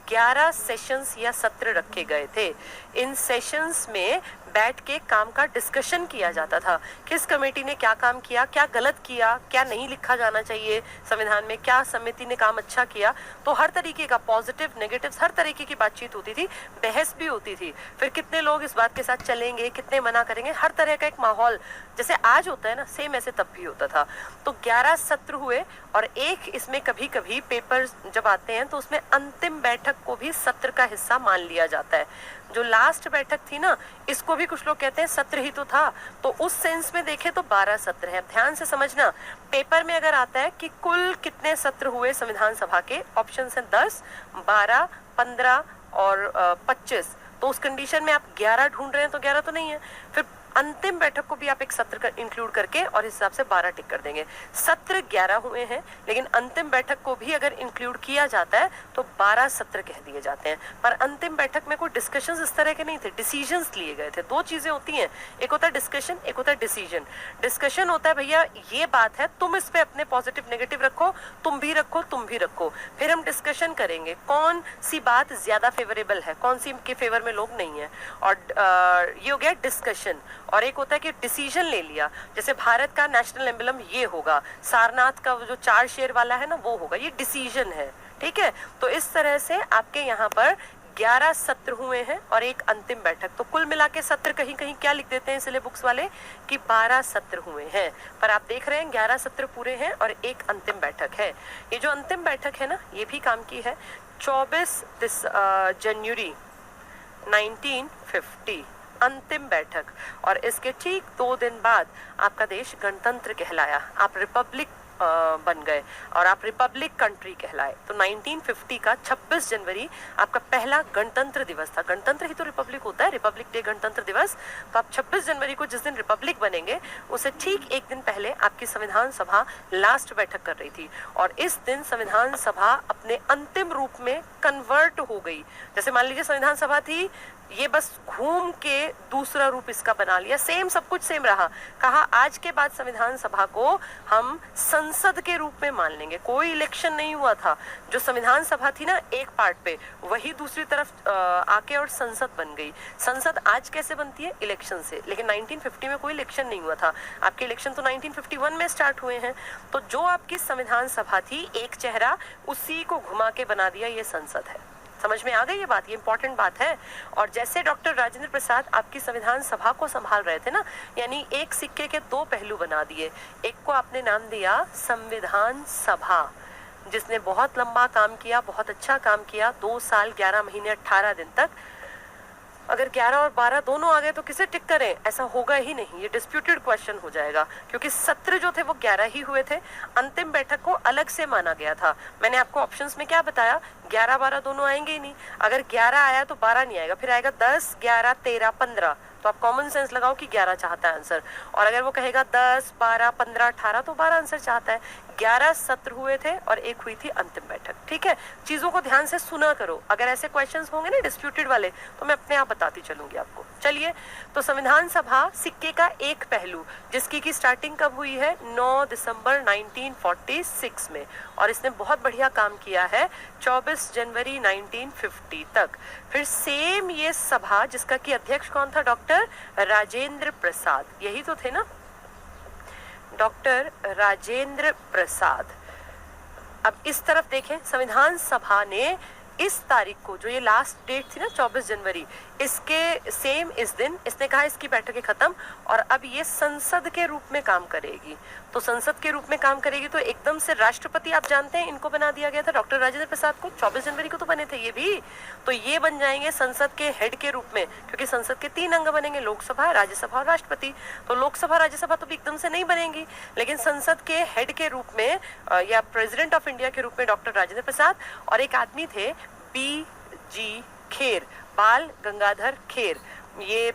Speaker 1: 11 सेशंस या सत्र रखे गए थे। इन सेशंस में बैठ के काम का डिस्कशन किया जाता था, किस कमेटी ने क्या काम किया, क्या गलत किया, क्या नहीं लिखा जाना चाहिए संविधान में, क्या समिति ने काम अच्छा किया। तो हर तरीके का पॉजिटिव नेगेटिव हर तरीके की बातचीत होती थी, बहस भी होती थी। फिर कितने लोग इस बात के साथ चलेंगे, कितने मना करेंगे, हर तरह का एक माहौल जैसे आज होता है ना, सेम ऐसे तब भी होता था। तो 11 सत्र हुए और एक इसमें कभी कभी पेपर जब आते हैं तो उसमें अंतिम बैठक को भी सत्र का हिस्सा मान लिया जाता है। जो लास्ट बैठक थी ना, इसको भी कुछ लोग कहते हैं सत्र ही तो था, तो उस सेंस में देखे तो 12 सत्र है। ध्यान से समझना, पेपर में अगर आता है कि कुल कितने सत्र हुए संविधान सभा के, ऑप्शन है 10, 12, 15 और 25, तो उस कंडीशन में आप 11 ढूंढ रहे हैं तो 11 तो नहीं है। फिर अंतिम बैठक को भी आप एक सत्र इंक्लूड करके और इस हिसाब से 12 टिक कर देंगे। सत्र 11 हुए हैं, लेकिन अंतिम बैठक को भी अगर इंक्लूड किया जाता है तो 12 सत्र कह दिए जाते हैं। पर अंतिम बैठक में कोई डिस्कशंस इस तरह के नहीं थे, डिसीजंस लिए गए थे। दो चीजें होती हैं, एक होता है डिस्कशन, एक होता है डिसीजन। डिस्कशन होता है भैया ये बात है, तुम इस पे अपने पॉजिटिव नेगेटिव रखो, तुम भी रखो, तुम भी रखो, फिर हम डिस्कशन करेंगे कौन सी बात ज्यादा फेवरेबल है, कौन सी के फेवर में लोग नहीं है, और ये हो गया डिस्कशन। और एक होता है कि डिसीजन ले लिया, जैसे भारत का नेशनल एम्बलम ये होगा, सारनाथ का जो 4 शेर वाला है ना वो होगा, ये डिसीजन है। ठीक है, तो इस तरह से आपके यहाँ पर 11 सत्र हुए हैं और एक अंतिम बैठक। तो कुल मिला के सत्र कहीं कहीं क्या लिख देते हैं इसलिए बुक्स वाले कि 12 सत्र हुए हैं, पर आप देख रहे हैं 11 सत्र पूरे हैं और एक अंतिम बैठक है। ये जो अंतिम बैठक है ना, ये भी काम की है 24 जनवरी 1950, अंतिम बैठक। और इसके ठीक 2 दिन बाद आपका देश गणतंत्र कहलाया, आप रिपब्लिक बन गए और आप रिपब्लिक कंट्री कहलाए। तो 1950 का 26 जनवरी आपका पहला गणतंत्र दिवस था। गणतंत्र ही तो रिपब्लिक होता है, रिपब्लिक डे गणतंत्र दिवस। तो आप 26 जनवरी को जिस दिन रिपब्लिक बनेंगे उससे ठीक एक दिन पहले आपकी संविधान सभा लास्ट बैठक कर रही थी, और इस दिन संविधान सभा अपने अंतिम रूप में कन्वर्ट हो गई। जैसे मान लीजिए संविधान सभा थी, ये बस घूम के दूसरा रूप इसका बना लिया, सेम सब कुछ सेम रहा। कहा आज के बाद संविधान सभा को हम संसद के रूप में मान लेंगे। कोई इलेक्शन नहीं हुआ था, जो संविधान सभा थी ना एक पार्ट पे, वही दूसरी तरफ आके और संसद बन गई। संसद आज कैसे बनती है? इलेक्शन से। लेकिन 1950 में कोई इलेक्शन नहीं हुआ था, आपके इलेक्शन तो 1951 में स्टार्ट हुए हैं। तो जो आपकी संविधान सभा थी एक चेहरा, उसी को घुमा के बना दिया ये संसद है। समझ में आ गई ये बात? ये इंपॉर्टेंट बात है। और जैसे डॉक्टर राजेंद्र प्रसाद आपकी संविधान सभा को संभाल रहे थे ना, यानी एक सिक्के के 2 पहलू बना दिए। एक को आपने नाम दिया संविधान सभा, जिसने बहुत लंबा काम किया, बहुत अच्छा काम किया, 2 साल 11 महीने 18 दिन तक। अगर 11 और 12 दोनों आ गए तो किसे टिक करें? ऐसा होगा ही नहीं, ये डिस्प्यूटेड क्वेश्चन हो जाएगा, क्योंकि सत्र जो थे वो 11 ही हुए थे। अंतिम बैठक को अलग से माना गया था। मैंने आपको ऑप्शंस में क्या बताया, 11 12 दोनों आएंगे ही नहीं। अगर 11 आया तो 12 नहीं आएगा, फिर आएगा 10 11 13 15, तो आप कॉमन सेंस लगाओ कि 11 चाहता है आंसर। और अगर वो कहेगा 10 12 15 18 तो 12 आंसर चाहता है। 11 सत्र हुए थे और एक हुई थी अंतिम बैठक। ठीक है, चीजों को ध्यान से सुना करो, अगर ऐसे क्वेश्चंस होंगे ना डिस्प्यूटेड वाले तो मैं अपने आप बताती चलूंगी आपको। चलिए, तो संविधान सभा सिक्के का एक पहलू, जिसकी की स्टार्टिंग कब हुई है? 9 दिसंबर 1946 में, और इसने बहुत बढ़िया काम किया है 24 जनवरी 1950 तक। फिर सेम ये सभा, जिसका की अध्यक्ष कौन था? डॉक्टर राजेंद्र प्रसाद, यही तो थे ना, डॉक्टर राजेंद्र प्रसाद। अब इस तरफ देखें, संविधान सभा ने इस तारीख को, जो ये लास्ट डेट थी ना 24 जनवरी, इसके सेम इस दिन इसने कहा इसकी बैठकें खत्म और अब ये संसद के रूप में काम करेगी। तो संसद के रूप में काम करेगी तो एकदम से राष्ट्रपति, आप जानते हैं इनको बना दिया गया था डॉक्टर राजेंद्र प्रसाद को, 24 जनवरी को तो बने थे ये भी। तो ये बन जाएंगे संसद के हेड के रूप में, क्योंकि संसद के 3 अंग बनेंगे, लोकसभा, राज्यसभा और राष्ट्रपति। तो लोकसभा राज्यसभा तो भी एकदम से नहीं बनेंगी, लेकिन संसद के हेड के रूप में या प्रेसिडेंट ऑफ इंडिया के रूप में डॉक्टर राजेंद्र प्रसाद, और एक आदमी थे BG खेर, बाल गंगाधर खेर। ये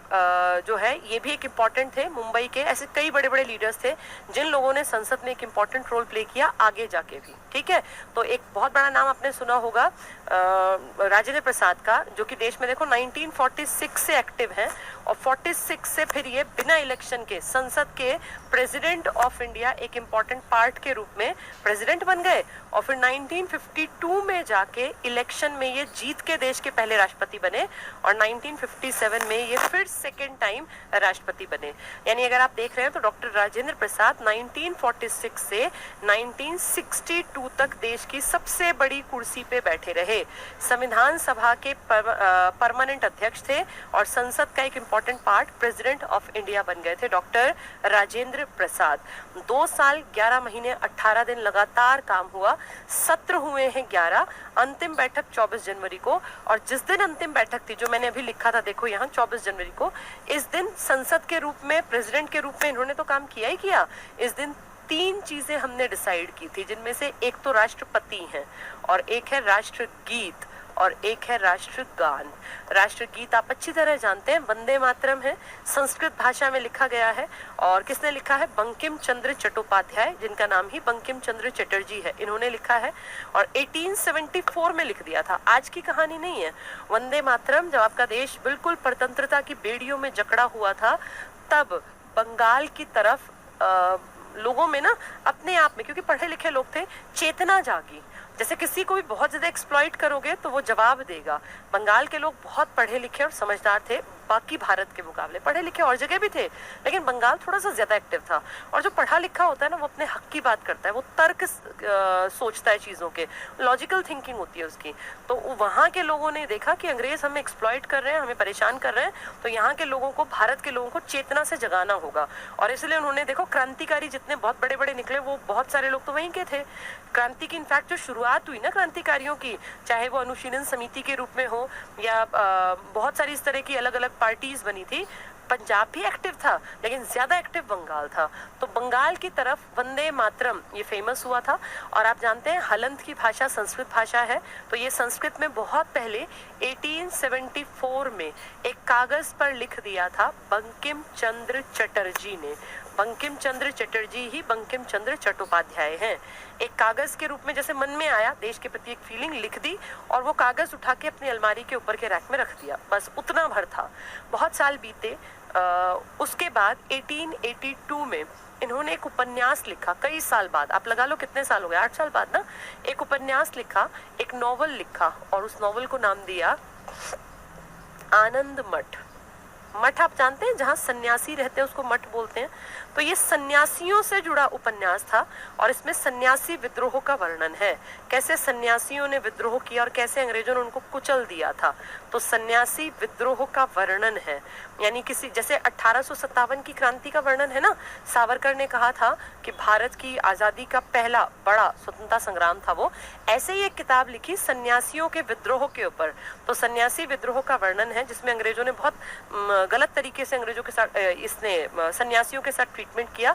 Speaker 1: जो है ये भी एक इम्पॉर्टेंट थे मुंबई के। ऐसे कई बड़े बड़े लीडर्स थे जिन लोगों ने संसद में एक इम्पॉर्टेंट रोल प्ले किया आगे जाके भी। ठीक है, तो एक बहुत बड़ा नाम आपने सुना होगा राजेंद्र प्रसाद का, जो कि देश में देखो 1946 से एक्टिव हैं, और 46 से फिर ये बिना इलेक्शन के संसद के प्रेसिडेंट ऑफ इंडिया एक इम्पॉर्टेंट पार्ट के रूप में प्रेसिडेंट बन गए। और फिर 1952 में जाके इलेक्शन में ये जीत के देश के पहले राष्ट्रपति बने, और 1957 में ये फिर सेकेंड टाइम राष्ट्रपति बने। यानी अगर आप देख रहे हैं तो डॉक्टर राजेंद्र प्रसाद 1946 से 1962 तक देश की सबसे बड़ी कुर्सी पे बैठे रहे, संविधान सभा के परमानेंट अध्यक्ष थे और संसद का एक important part president of India बन गए थे डॉक्टर राजेंद्र प्रसाद। 2 साल 11 महीने 18 दिन लगातार काम हुआ, सत्र हुए हैं 11, अंतिम बैठक 24 जनवरी को। और जिस दिन अंतिम बैठक थी, जो मैंने अभी लिखा था देखो यहाँ 24 जनवरी को, इस दिन संसद के रूप में, प्रेसिडेंट के रूप में इन्होंने तो काम किया ही किया। इस दिन 3 चीजें हमने डिसाइड की थी, जिनमें से एक तो राष्ट्रपति हैं और एक है राष्ट्रगीत और एक है राष्ट्रगान। राष्ट्रगीत आप अच्छी तरह जानते हैं, वंदे मातरम है, संस्कृत भाषा में लिखा गया है। और किसने लिखा है? बंकिम चंद्र चट्टोपाध्याय, जिनका नाम ही बंकिम चंद्र चटर्जी है, इन्होंने लिखा है और 1874 में लिख दिया था। आज की कहानी नहीं है। वंदे मातरम जब आपका देश बिल्कुल स्वतंत्रता की बेड़ियों में जकड़ा हुआ था, तब बंगाल की तरफ लोगों में ना अपने आप में, क्योंकि पढ़े लिखे लोग थे, चेतना जागी। जैसे किसी को भी बहुत ज्यादा एक्सप्लॉइट करोगे तो वो जवाब देगा। बंगाल के लोग बहुत पढ़े लिखे और समझदार थे, बाकी भारत के मुकाबले। पढ़े लिखे और जगह भी थे, लेकिन बंगाल थोड़ा सा ज्यादा एक्टिव था। और जो पढ़ा लिखा होता है ना, वो अपने हक की बात करता है, वो तर्क सोचता है चीजों के, लॉजिकल थिंकिंग होती है उसकी। तो वहां के लोगों ने देखा कि अंग्रेज हमें एक्सप्लॉइट कर रहे हैं, हमें परेशान कर रहे हैं, तो यहाँ के लोगों को, भारत के लोगों को चेतना से जगाना होगा। और इसलिए उन्होंने, देखो, क्रांतिकारी जितने बहुत बड़े बड़े निकले, वो बहुत सारे लोग तो वहीं के थे। क्रांति की इनफैक्ट जो शुरुआत हुई ना क्रांतिकारियों की, चाहे वो अनुशीलन समिति के रूप में हो या बहुत सारी इस तरह की अलग अलग पार्टीज बनी थी, पंजाब भी एक्टिव था, लेकिन ज्यादा एक्टिव बंगाल था। तो बंगाल की तरफ वंदे मातरम ये फेमस हुआ था। और आप जानते हैं हलंत की भाषा संस्कृत भाषा है, तो ये संस्कृत में बहुत पहले 1874 में एक कागज पर लिख दिया था बंकिम चंद्र चटर्जी ने। बंकिम चंद्र चटर्जी ही बंकिम चंद्र चट्टोपाध्याय हैं। एक कागज के रूप में, जैसे मन में आया, देश के प्रति एक फीलिंग लिख दी और वो कागज उठा के अपनी अलमारी के ऊपर के रैक में रख दिया, बस उतना भर था। बहुत साल बीते। उसके बाद 1882 में इन्होंने एक उपन्यास लिखा, कई साल बाद, आप लगा लो कितने साल हो गए, 8 साल बाद ना, एक उपन्यास लिखा, एक नॉवल लिखा और उस नॉवल को नाम दिया आनंद मठ। मठ आप जानते हैं, जहाँ सन्यासी रहते हैं उसको मठ बोलते हैं। तो ये सन्यासियों से जुड़ा उपन्यास था और इसमें सन्यासी विद्रोह का वर्णन है, कैसे सन्यासियों ने विद्रोह किया और कैसे अंग्रेजों ने उनको कुचल दिया था। तो सन्यासी विद्रोह का वर्णन है, यानी किसी, जैसे 1857 की क्रांति का वर्णन है ना, सावरकर ने कहा था कि भारत की आजादी का पहला बड़ा स्वतंत्रता संग्राम था वो, ऐसे ही एक किताब लिखी सन्यासियों के विद्रोह के ऊपर। तो सन्यासी विद्रोह का वर्णन है, जिसमें अंग्रेजों ने बहुत गलत तरीके से अंग्रेजों के साथ, इसने सन्यासियों के साथ ट्रीटमेंट किया।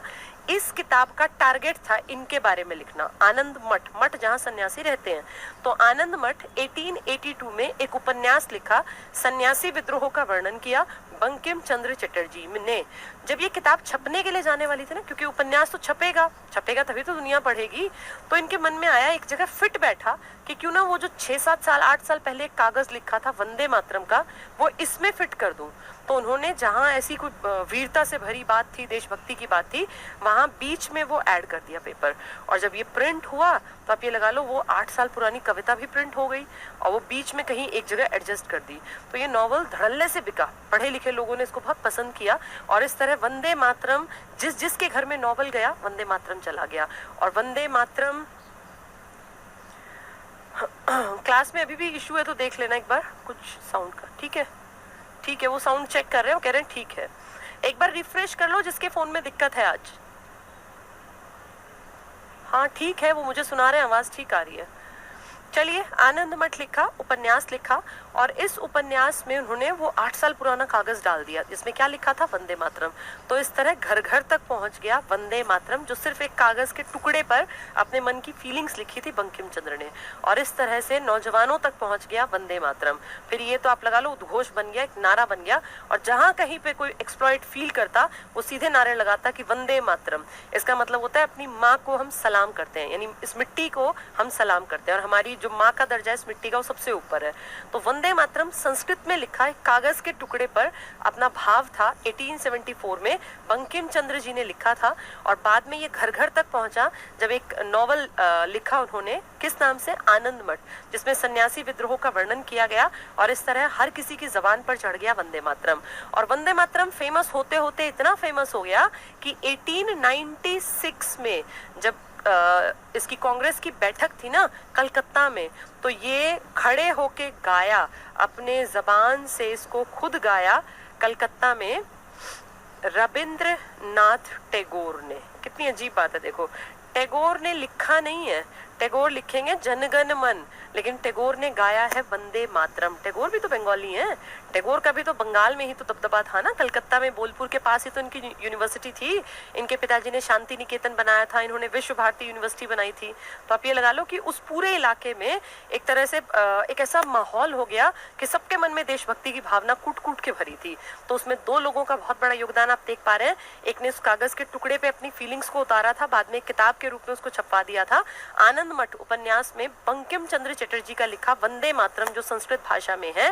Speaker 1: इस किताब का टारगेट था इनके बारे में लिखना, आनंद मठ, मठ जहां सन्यासी रहते हैं। तो आनंद मठ 1882 में एक उपन्यास लिखा, सन्यासी विद्रोह का वर्णन किया बंकिम चंद्र चटर्जी ने। जब ये किताब छपने के लिए जाने वाली थी ना, क्योंकि उपन्यास तो छपेगा तभी तो दुनिया पढ़ेगी, तो इनके मन में आया, एक जगह फिट बैठा कि क्यों ना वो जो 6-7 साल 8 साल पहले एक कागज लिखा था वंदे मातरम का, वो इसमें फिट कर दूं। तो उन्होंने, जहां ऐसी कोई वीरता से भरी बात थी, देशभक्ति की बात थी, वहां बीच में वो ऐड कर दिया पेपर। और जब ये प्रिंट हुआ तो आप ये लगा लो, वो 8 साल पुरानी कविता भी प्रिंट हो गई और वो बीच में कहीं एक जगह एडजस्ट कर दी। तो ये नॉवल धड़ल्ले से बिका, पढ़े लिखे लोगों ने इसको बहुत पसंद किया और इस तरह वंदे मातरम, जिसके घर में नॉवल गया, वंदे मातरम चला गया। और वंदे मातरम क्लास में अभी भी इशू है तो देख लेना एक बार, कुछ साउंड का, ठीक है, वो साउंड चेक कर रहे हैं, वो कह रहे हैं ठीक है। एक बार रिफ्रेश कर लो जिसके फोन में दिक्कत है आज। हाँ ठीक है, वो मुझे सुना रहे हैं, आवाज ठीक आ रही है। चलिए, आनंद मठ लिखा, उपन्यास लिखा और इस उपन्यास में उन्होंने वो 8 साल पुराना कागज डाल दिया, जिसमें क्या लिखा था, वंदे मातरम। तो इस तरह घर घर तक पहुंच गया वंदे मातरम, जो सिर्फ एक कागज के टुकड़े पर अपने मन की फीलिंग्स लिखी थी बंकिम चंद्र ने, और इस तरह से नौजवानों तक पहुंच गया वंदे मातरम। फिर ये तो आप लगा लो उद्घोष बन गया, एक नारा बन गया, और जहां कहीं पे कोई एक्सप्लॉइट फील करता वो सीधे नारे लगाता कि वंदे मातरम। इसका मतलब होता है अपनी माँ को हम सलाम करते हैं, यानी इस मिट्टी को हम सलाम करते हैं, और हमारी जो माँ का दर्जा इस मिट्टी का वो सबसे ऊपर है। तो वंदे मातरम संस्कृत में लिखा एक कागज के टुकड़े पर अपना भाव था, 1874 में बंकिम चंद्र जी ने लिखा था, और बाद में ये घर घर तक पहुंचा जब एक नॉवल लिखा उन्होंने, किस नाम से, आनंद मठ, जिसमें सन्यासी विद्रोह का वर्णन किया गया, और इस तरह हर किसी की जबान पर चढ़ गया वंदे मातरम। और वंदे मातरम फेमस होते होते इतना फेमस हो गया कि 1896 में जब इसकी कांग्रेस की बैठक थी ना कलकत्ता में, तो ये खड़े होके गाया, अपने जबान से इसको खुद गाया, कलकत्ता में रविंद्रनाथ टैगोर ने, कितनी अजीब बात है देखो, टैगोर ने लिखा नहीं है, टैगोर लिखेंगे जनगण मन, लेकिन टैगोर ने गाया है वंदे मातरम। टैगोर भी तो बंगाली हैं, टैगोर का भी तो बंगाल में ही तो दबदबा था ना, कलकत्ता में बोलपुर के पास ही तो इनकी यूनिवर्सिटी थी। इनके पिताजी ने शांति निकेतन बनाया था, इन्होंने विश्व भारती यूनिवर्सिटी बनाई थी। तो आप ये लगा लो कि उस पूरे इलाके में एक तरह से एक ऐसा माहौल हो गया कि सबके मन में देशभक्ति की भावना कूट कूट के भरी थी। तो उसमें दो लोगों का बहुत बड़ा योगदान आप देख पा रहे हैं। एक ने उस कागज के टुकड़े पे अपनी फीलिंग्स को उतारा था, बाद में एक किताब के रूप में उसको छपवा दिया था। आनंद मठ उपन्यास में बंकिम चंद्र चटर्जी का लिखा वंदे मातरम जो संस्कृत भाषा में है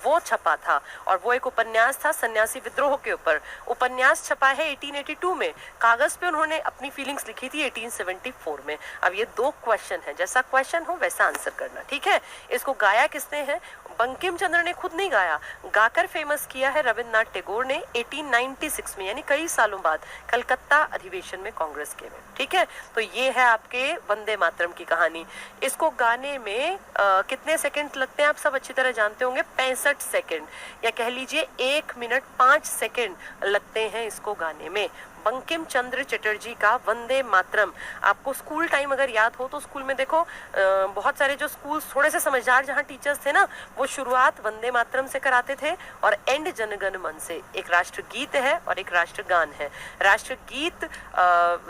Speaker 1: वो छपा था, और वो एक उपन्यास था सन्यासी विद्रोह के ऊपर। उपन्यास छपा है 1882 में, कागज पे उन्होंने अपनी फीलिंग्स लिखी थी 1874 में। अब ये दो क्वेश्चन है, जैसा क्वेश्चन हो वैसा आंसर करना, ठीक है। इसको गाया किसने है? बंकिम चंद्र ने खुद नहीं गाया, गाकर फेमस किया है रविंद्रनाथ टैगोर ने 1896 में, यानी कई सालों बाद कलकत्ता अधिवेशन में कांग्रेस के में, ठीक है। तो ये है आपके वंदे मातरम की कहानी। इसको गाने में कितने सेकंड लगते हैं आप सब अच्छी तरह जानते होंगे, 65 सेकंड, या कह लीजिए 1 मिनट 5 सेकंड लगते हैं इसको गाने में। बंकिम चंद्र चटर्जी का वंदे मातरम। आपको स्कूल टाइम अगर याद हो तो स्कूल में देखो बहुत सारे जो स्कूल थोड़े से समझदार जहाँ टीचर्स थे ना, वो शुरुआत वंदे मातरम से कराते थे और एंड जनगण मन से। एक राष्ट्रगीत है और एक राष्ट्रगान है। राष्ट्रगीत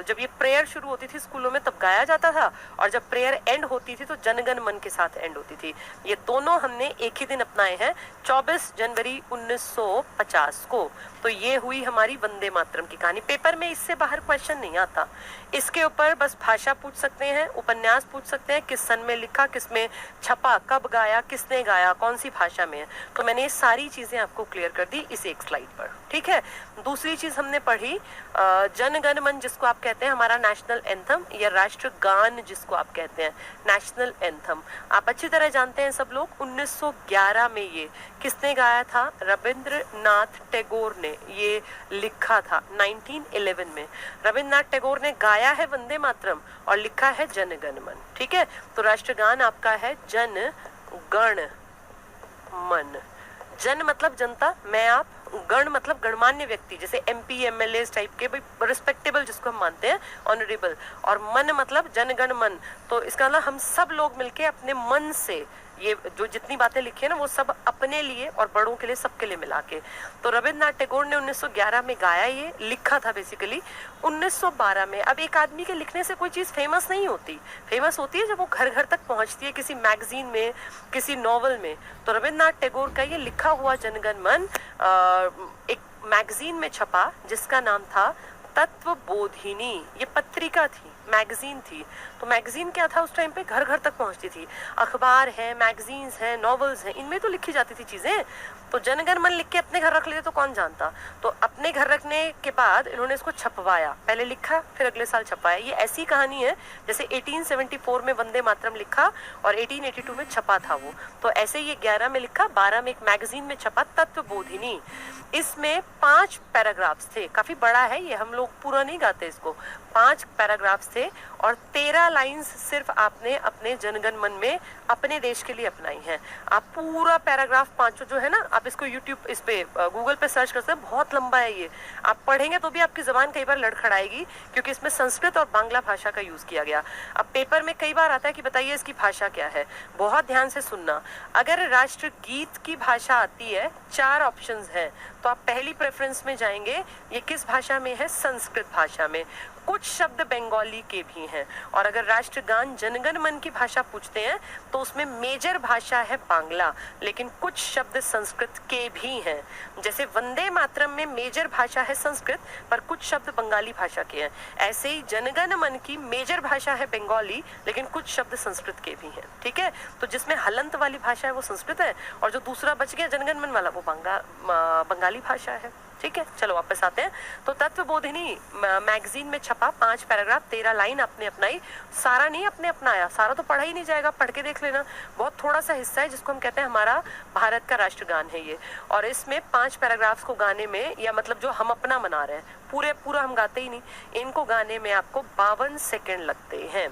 Speaker 1: जब ये प्रेयर शुरू होती थी स्कूलों में तब गाया जाता था, और जब प्रेयर एंड होती थी तो जनगण मन के साथ एंड होती थी। ये दोनों हमने एक ही दिन अपनाए हैं, 24 जनवरी 1950 को। तो ये हुई हमारी वंदे मातरम की कहानी। पेपर में इससे बाहर क्वेश्चन नहीं आता। इसके ऊपर बस भाषा पूछ सकते हैं, उपन्यास पूछ सकते हैं, किस सन में लिखा, किस में छपा, कब गाया, किसने गाया, कौन सी भाषा में है। तो मैंने ये सारी चीजें आपको क्लियर कर दी इस एक स्लाइड पर, ठीक है। दूसरी चीज हमने पढ़ी जनगण मन जिसको आप कहते हैं हमारा नेशनल एंथम, या राष्ट्रगान जिसको आप कहते हैं नेशनल एंथम। आप अच्छी तरह जानते हैं सब लोग, 1911 में ये किसने गाया था? रविंद्रनाथ टैगोर ने ये लिखा था 1911 में। रविंद्रनाथ टैगोर ने गाया है वंदे मातरम और लिखा है जनगण मन, ठीक है। तो राष्ट्रगान आपका है जन गण मन। जन मतलब जनता, मैं आप, गण मतलब गणमान्य व्यक्ति, जैसे एमपी एमएलए टाइप के, भाई रिस्पेक्टेबल जिसको हम मानते हैं, ऑनरेबल। और मन मतलब जनगण मन, तो इसका मतलब हम सब लोग मिलके अपने मन से ये जो जितनी बातें लिखी है ना वो सब अपने लिए और बड़ों के लिए, सबके लिए मिला के। तो रविंद्रनाथ टैगोर ने 1911 में गाया, ये लिखा था बेसिकली 1912 में। अब एक आदमी के लिखने से कोई चीज फेमस नहीं होती, फेमस होती है जब वो घर घर तक पहुंचती है, किसी मैगजीन में, किसी नॉवल में। तो रविंद्रनाथ टैगोर का ये लिखा हुआ जनगण मन एक मैगजीन में छपा जिसका नाम था तत्वबोधिनी। ये पत्रिका थी, मैगजीन थी। तो मैगजीन क्या था उस टाइम पे? घर घर तक पहुंचती थी। अखबार है, मैगजीन्स हैं, नॉवेल्स हैं, इनमें तो लिखी जाती थी चीजें। तो जनगण मन लिख के अपने घर रख लेते तो कौन जानता। तो अपने घर रखने के बाद इन्होंने इसको छपवाया, पहले लिखा फिर अगले साल छपाया। ये ऐसी कहानी है जैसे 1874 में वंदे मातरम लिखा और 1882 में छपा था वो। तो ऐसे ये 11 में लिखा, 12 में एक मैगजीन में छपा तत्वबोधिनी। इसमें 5 पैराग्राफ्स थे, काफी बड़ा है ये, हम लोग पूरा नहीं गाते इसको। 5 पैराग्राफ्स थे और 13 लाइंस सिर्फ आपने अपने जनगण मन में अपने देश के लिए अपनाई हैं। आप पूरा पैराग्राफ 5 जो है ना, आप इसको यूट्यूब इस पे गूगल पे सर्च कर सकते हैं, बहुत लंबा है ये। आप पढ़ेंगे तो भी आपकी जबान कई बार लड़खड़ाएगी क्योंकि इसमें संस्कृत और बांग्ला भाषा का यूज किया गया। अब पेपर में कई बार आता है कि बताइए इसकी भाषा क्या है, बहुत ध्यान से सुनना। अगर राष्ट्रगीत की भाषा आती है, 4 ऑप्शंस हैं, तो आप पहली प्रेफरेंस में जाएंगे, ये किस भाषा में है? संस्कृत भाषा में। कुछ शब्द बंगाली के भी हैं। और अगर राष्ट्रगान जनगण मन की भाषा पूछते हैं तो उसमें मेजर भाषा है बांग्ला, लेकिन कुछ शब्द संस्कृत के भी हैं। जैसे वंदे मातरम में मेजर भाषा है संस्कृत पर कुछ शब्द बंगाली भाषा के हैं। ऐसे ही जनगण मन की मेजर भाषा है बंगाली लेकिन कुछ शब्द संस्कृत के भी हैं, ठीक है। तो जिसमें हलंत वाली भाषा है वो संस्कृत है और जो दूसरा बच गया जनगण मन वाला वो बंगाली भाषा है, ठीक है। चलो वापस आते हैं। तो तत्वबोधिनी मैगजीन में छपा, 5 पैराग्राफ, 13 लाइन आपने अपनाई। सारा नहीं आपने अपनाया, सारा तो पढ़ा ही नहीं जाएगा, पढ़ के देख लेना। बहुत थोड़ा सा हिस्सा है जिसको हम कहते हैं हमारा भारत का राष्ट्रगान है ये। और इसमें 5 पैराग्राफ्स को गाने में, या मतलब जो हम अपना मना रहे हैं, पूरा हम गाते ही नहीं, इनको गाने में आपको 52 सेकेंड लगते हैं।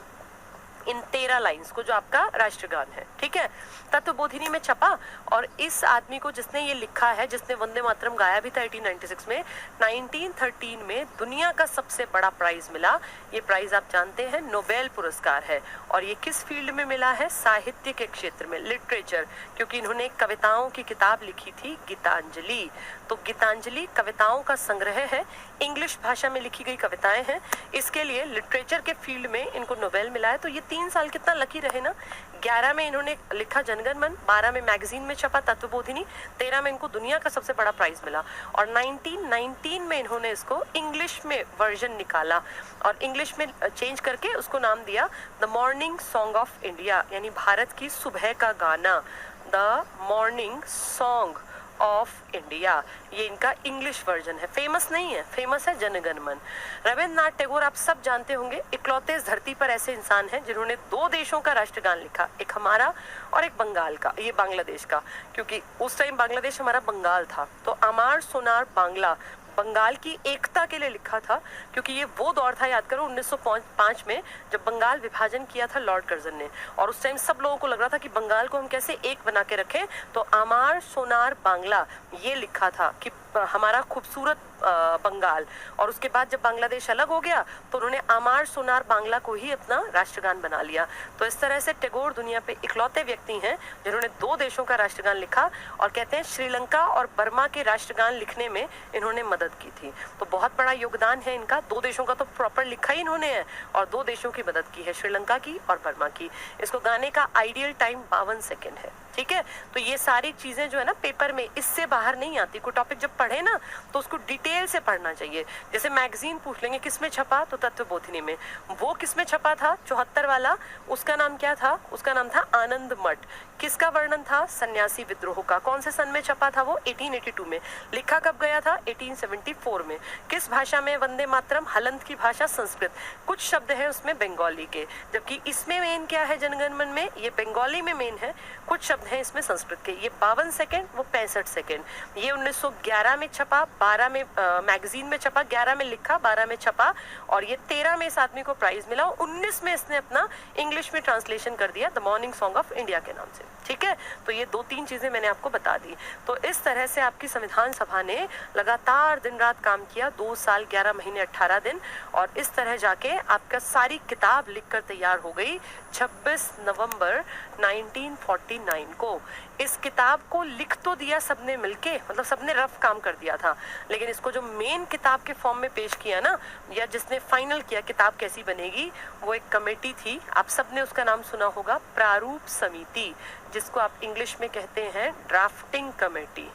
Speaker 1: इन 13 लाइंस को, जो आपका राष्ट्रगान है, ठीक है। तत्वबोधिनी में छपा, और इस आदमी को जिसने ये लिखा है, जिसने वंदे मातरम गाया भी था 1896 में, 1913 में दुनिया का सबसे बड़ा प्राइज मिला। ये प्राइज आप जानते हैं, नोबेल पुरस्कार है। और ये किस फील्ड में मिला है? साहित्य के क्षेत्र में, लिटरेचर, क्योंकि इन्होंने कविताओं की किताब लिखी थी, गीतांजलि। तो गीतांजलि कविताओं का संग्रह है, इंग्लिश भाषा में लिखी गई कविताएं हैं। इसके लिए लिटरेचर के फील्ड में इनको नोबेल मिला है। तो ये 3 साल कितना लकी रहे ना। 11 में इन्होंने लिखा जनगण मन, 12 में मैगजीन में छपा तत्वबोधिनी, 13 में इनको दुनिया का सबसे बड़ा प्राइज मिला, और 1919 में इन्होंने इसको इंग्लिश में वर्जन निकाला और इंग्लिश में चेंज करके उसको नाम दिया the morning song of India, यानी भारत की सुबह का गाना, the morning song of India. ये इनका इंग्लिश वर्जन है, फेमस नहीं है, फेमस है जनगण मन। रविंद्रनाथ टैगोर आप सब जानते होंगे, इकलौते इस धरती पर ऐसे इंसान हैं जिन्होंने 2 देशों का राष्ट्रगान लिखा, एक हमारा और एक बंगाल का, ये बांग्लादेश का, क्योंकि उस टाइम बांग्लादेश हमारा बंगाल था। तो अमार सोनार बांग्ला बंगाल की एकता के लिए लिखा था, क्योंकि ये वो दौर था, याद करो 1905 में, जब बंगाल विभाजन किया था लॉर्ड कर्जन ने, और उस टाइम सब लोगों को लग रहा था कि बंगाल को हम कैसे एक बना के रखें। तो अमार सोनार बांग्ला ये लिखा था कि हमारा खूबसूरत बंगाल। और उसके बाद जब बांग्लादेश अलग हो गया तो उन्होंने अमार सोनार बांग्ला को ही अपना राष्ट्रगान बना लिया। तो इस तरह से टैगोर दुनिया पे इकलौते व्यक्ति हैं जिन्होंने 2 देशों का राष्ट्रगान लिखा, और कहते हैं श्रीलंका और बर्मा के राष्ट्रगान लिखने में इन्होंने मदद की थी। तो बहुत बड़ा योगदान है इनका, 2 देशों का तो प्रॉपर लिखा ही इन्होंने है, और 2 देशों की मदद की है, श्रीलंका की और बर्मा की। इसको गाने का आइडियल टाइम 52 सेकेंड है, ठीक है। तो ये सारी चीजें जो है ना पेपर में इससे बाहर नहीं आती। कोई टॉपिक जब पढ़े ना तो उसको डिटेल से पढ़ना चाहिए। जैसे मैगजीन पूछ लेंगे किस में छपा, तो तत्वबोधिनी में। वो किस में छपा था 74 वाला, उसका नाम क्या था? उसका नाम था आनंद मठ। किसका वर्णन था? सन्यासी विद्रोह का। कौन से सन में छपा था वो? 1882 में। लिखा कब गया था? 1874 में। किस भाषा में वंदे मातरम? हलंत की भाषा संस्कृत। कुछ शब्द है उसमें बंगाली के, जबकि इसमें मेन क्या है जनगण मन में? ये बंगाली में मेन है, कुछ शब्द हैं इसमें संस्कृत के। ये 52 सेकेंड, वो 65 सेकेंड। ये 1911 में छपा, 12 में मैगजीन में छपा, 11 में लिखा, 12 में छपा, और ये 13 में इस आदमी को प्राइज मिला, 19 में इसने अपना इंग्लिश में ट्रांसलेशन कर दिया the morning song of India के नाम से, ठीक है। तो ये 2-3 चीजें मैंने आपको बता दी। तो इस तरह से आपकी संविधान सभा ने लगातार दिन रात काम किया, 2 साल 11 महीने 18 दिन, और इस तरह जाके आपका सारी किताब लिखकर तैयार हो गई 26 नवंबर 1949 को। इस किताब को लिख तो दिया सबने मिलके, मतलब सबने रफ काम कर दिया था, लेकिन इसको जो मेन किताब के फॉर्म में पेश किया ना, या जिसने फाइनल किया किताब कैसी बनेगी, वो एक कमेटी थी। आप सबने उसका नाम सुना होगा, प्रारूप समिति, जिसको आप इंग्लिश में कहते हैं drafting committee.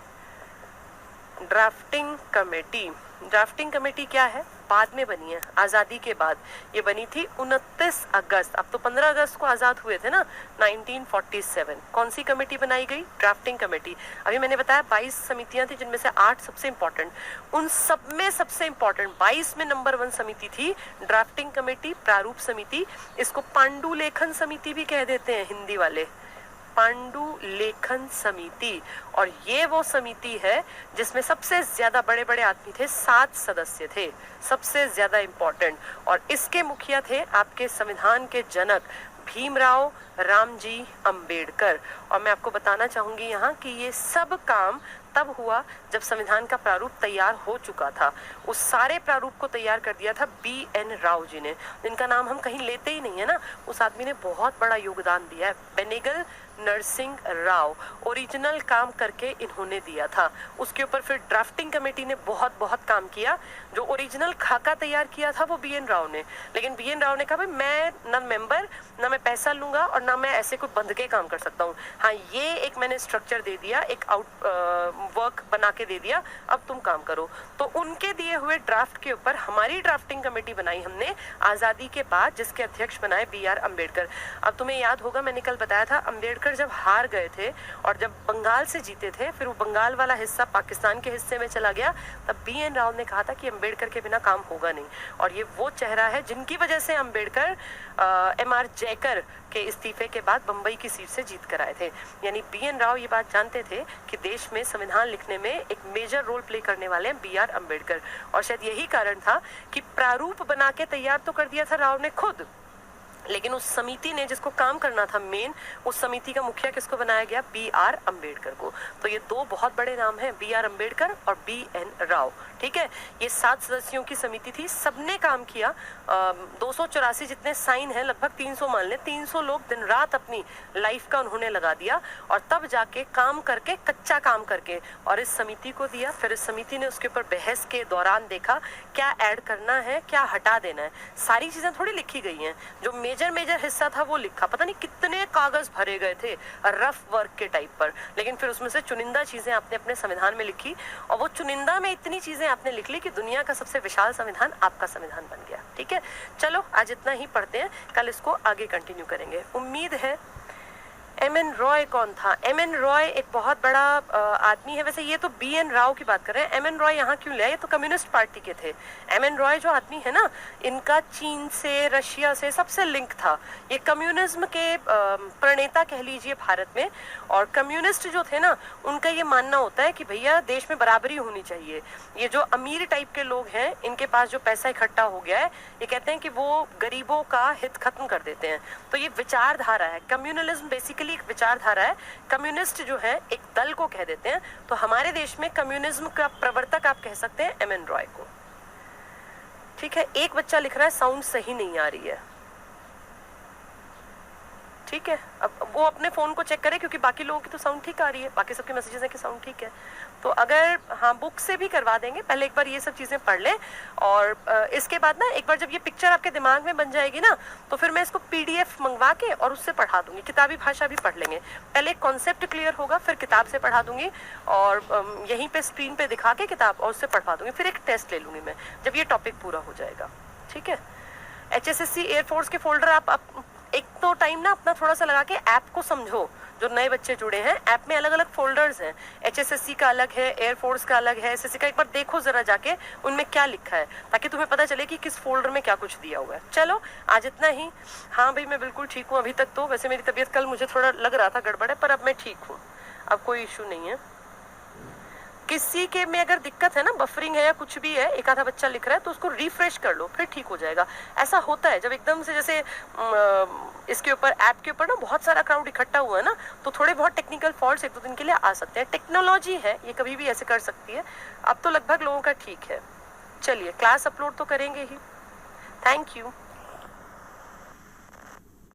Speaker 1: Drafting committee, drafting committee क्या है? बाद में बनी है, आजादी के बाद। ये बनी थी 29 अगस्त, अब तो 15 अगस्त को आजाद हुए थे ना, 1947। कौन सी कमेटी बनाई गई? Drafting committee. अभी मैंने बताया 22 समितियां थी, जिनमें से 8 सबसे इंपॉर्टेंट। उन सब में सबसे इंपॉर्टेंट 22 में नंबर 1 समिति थी ड्राफ्टिंग कमेटी, प्रारूप समिति। इसको पांडुलेखन समिति भी कह देते हैं हिंदी वाले, पांडुलेखन समिति। और ये वो समिति है जिसमें सबसे ज्यादा बड़े बड़े आदमी थे, 7 सदस्य थे, सबसे ज्यादा इंपॉर्टेंट। और इसके मुखिया थे आपके संविधान के जनक भीमराव रामजी अंबेडकर। और मैं आपको बताना चाहूंगी यहाँ कि ये सब काम तब हुआ जब संविधान का प्रारूप तैयार हो चुका था। उस सारे प्रारूप को तैयार कर दिया था BN राव जी ने, जिनका नाम हम कहीं लेते ही नहीं है ना। उस आदमी ने बहुत बड़ा योगदान दिया है। बेनेगल नरसिंह राव, ओरिजिनल काम करके इन्होंने दिया था। उसके ऊपर फिर ड्राफ्टिंग कमेटी ने बहुत बहुत काम किया। जो ओरिजिनल खाका तैयार किया था वो BN राव ने, लेकिन BN राव ने कहा भाई मैं ना मेंबर, ना मैं पैसा लूंगा, और ना मैं ऐसे कोई बंध के काम कर सकता हूँ। हाँ, ये एक मैंने स्ट्रक्चर दे दिया, एक वर्क बना के दे दिया, अब तुम काम करो। तो उनके दिए हुए ड्राफ्ट के ऊपर हमारी ड्राफ्टिंग कमेटी बनाई हमने आजादी के बाद, जिसके अध्यक्ष बनाए BR अम्बेडकर। अब तुम्हें याद होगा मैंने कल बताया था, अम्बेडकर जब हार गए थे और जब बंगाल से जीते थे, फिर वो बंगाल वाला हिस्सा पाकिस्तान के हिस्से में चला गया, तब BN राव ने कहा था कि अम्बेडकर के बिना काम होगा नहीं। और ये वो चेहरा है जिनकी वजह से अम्बेडकर MR जयकर के इस्तीफे के बाद बंबई की सीट से जीत कर आए थे। यानी BN राव ये बात जानते थे कि देश में संविधान लिखने में एक मेजर रोल प्ले करने वाले हैं BR अम्बेडकर। और शायद यही कारण था कि प्रारूप बना के तैयार तो कर दिया था राव ने खुद, लेकिन उस समिति ने जिसको काम करना था मेन, उस समिति का मुखिया किसको बनाया गया? B.R. अम्बेडकर को। तो ये दो बहुत बड़े नाम हैं, B.R. अम्बेडकर और B.N. राव। ठीक है, ये 7 सदस्यों की समिति थी, सबने काम किया। 284 जितने साइन हैं, लगभग 300 मान लें, 300 लोग दिन रात अपनी लाइफ का उन्होंने लगा दिया और तब जाके काम करके, कच्चा काम करके और इस समिति को दिया। फिर इस समिति ने उसके ऊपर बहस के दौरान देखा क्या ऐड करना है, क्या हटा देना है। सारी चीजें थोड़ी लिखी गई हैं, जो मेजर हिस्सा था वो लिखा, पता नहीं कितने कागज भरे गए थे रफ वर्क के टाइप पर, लेकिन फिर उसमें से चुनिंदा चीजें आपने अपने संविधान में लिखी और वो चुनिंदा में इतनी चीजें आपने लिख ली कि दुनिया का सबसे विशाल संविधान आपका संविधान बन गया। ठीक है, चलो आज इतना ही पढ़ते हैं, कल इसको आगे कंटिन्यू करेंगे। उम्मीद है M.N. रॉय कौन था? M.N. रॉय एक बहुत बड़ा आदमी है। वैसे ये तो B.N. राव की बात कर रहे हैं, M.N. रॉय यहाँ क्यों ले आए? ये तो कम्युनिस्ट पार्टी के थे। M.N. रॉय जो आदमी है ना, इनका चीन से, रशिया से सबसे लिंक था। ये कम्युनिज्म के प्रणेता कह लीजिए भारत में। और कम्युनिस्ट जो थे ना, उनका ये मानना होता है कि भैया देश में बराबरी होनी चाहिए। ये जो अमीर टाइप के लोग हैं, इनके पास जो पैसा इकट्ठा हो गया है, ये कहते हैं कि वो गरीबों का हित खत्म कर देते हैं। तो ये विचारधारा है, कम्युनलिज्म बेसिकली एक विचारधारा है। कम्युनिस्ट जो है एक दल को कह देते हैं। तो हमारे देश में कम्युनिज्म का प्रवर्तक आप कह सकते हैं M.N. रॉय को। ठीक है, एक बच्चा लिख रहा है साउंड सही नहीं आ रही है। ठीक है, अब वो अपने फोन को चेक करे, क्योंकि बाकी लोगों की तो साउंड ठीक आ रही है, बाकी सबके मैसेजेस हैं कि साउंड ठीक है। तो अगर हाँ बुक से भी करवा देंगे, पहले एक बार ये सब चीजें पढ़ लें और इसके बाद ना एक बार जब ये पिक्चर आपके दिमाग में बन जाएगी ना, तो फिर मैं इसको PDF मंगवा के और उससे पढ़ा दूंगी। किताबी भाषा भी पढ़ लेंगे, पहले कॉन्सेप्ट क्लियर होगा, फिर किताब से पढ़ा दूंगी और यहीं पे स्क्रीन पे दिखा के किताब और उससे पढ़वा दूंगी। फिर एक टेस्ट ले लूंगी मैं जब ये टॉपिक पूरा हो जाएगा। ठीक है, HSSC एयरफोर्स के फोल्डर आप एक तो टाइम ना अपना थोड़ा सा लगा के ऐप को समझो। जो नए बच्चे जुड़े हैं, ऐप में अलग अलग फोल्डर्स हैं, HSSC का अलग है, एयरफोर्स का अलग है, SSC का। एक बार देखो जरा जाके उनमें क्या लिखा है, ताकि तुम्हें पता चले कि किस फोल्डर में क्या कुछ दिया हुआ है। चलो आज इतना ही। हाँ भाई मैं बिल्कुल ठीक हूँ अभी तक तो। वैसे मेरी तबीयत कल मुझे थोड़ा लग रहा था गड़बड़ है, पर अब मैं ठीक हूँ, अब कोई इशू नहीं है। किसी के में अगर दिक्कत है ना, बफरिंग है या कुछ भी है, एक आधा बच्चा लिख रहा है, तो उसको रिफ्रेश कर लो, फिर ठीक हो जाएगा। ऐसा होता है जब एकदम से, जैसे इसके ऊपर ऐप के ऊपर ना बहुत सारा क्राउड इकट्ठा हुआ है ना, तो थोड़े बहुत टेक्निकल फॉल्ट्स 1-2 दिन के लिए आ सकते हैं। टेक्नोलॉजी है, ये कभी भी ऐसे कर सकती है। अब तो लगभग लोगों का ठीक है। चलिए क्लास अपलोड तो करेंगे ही। Thank you.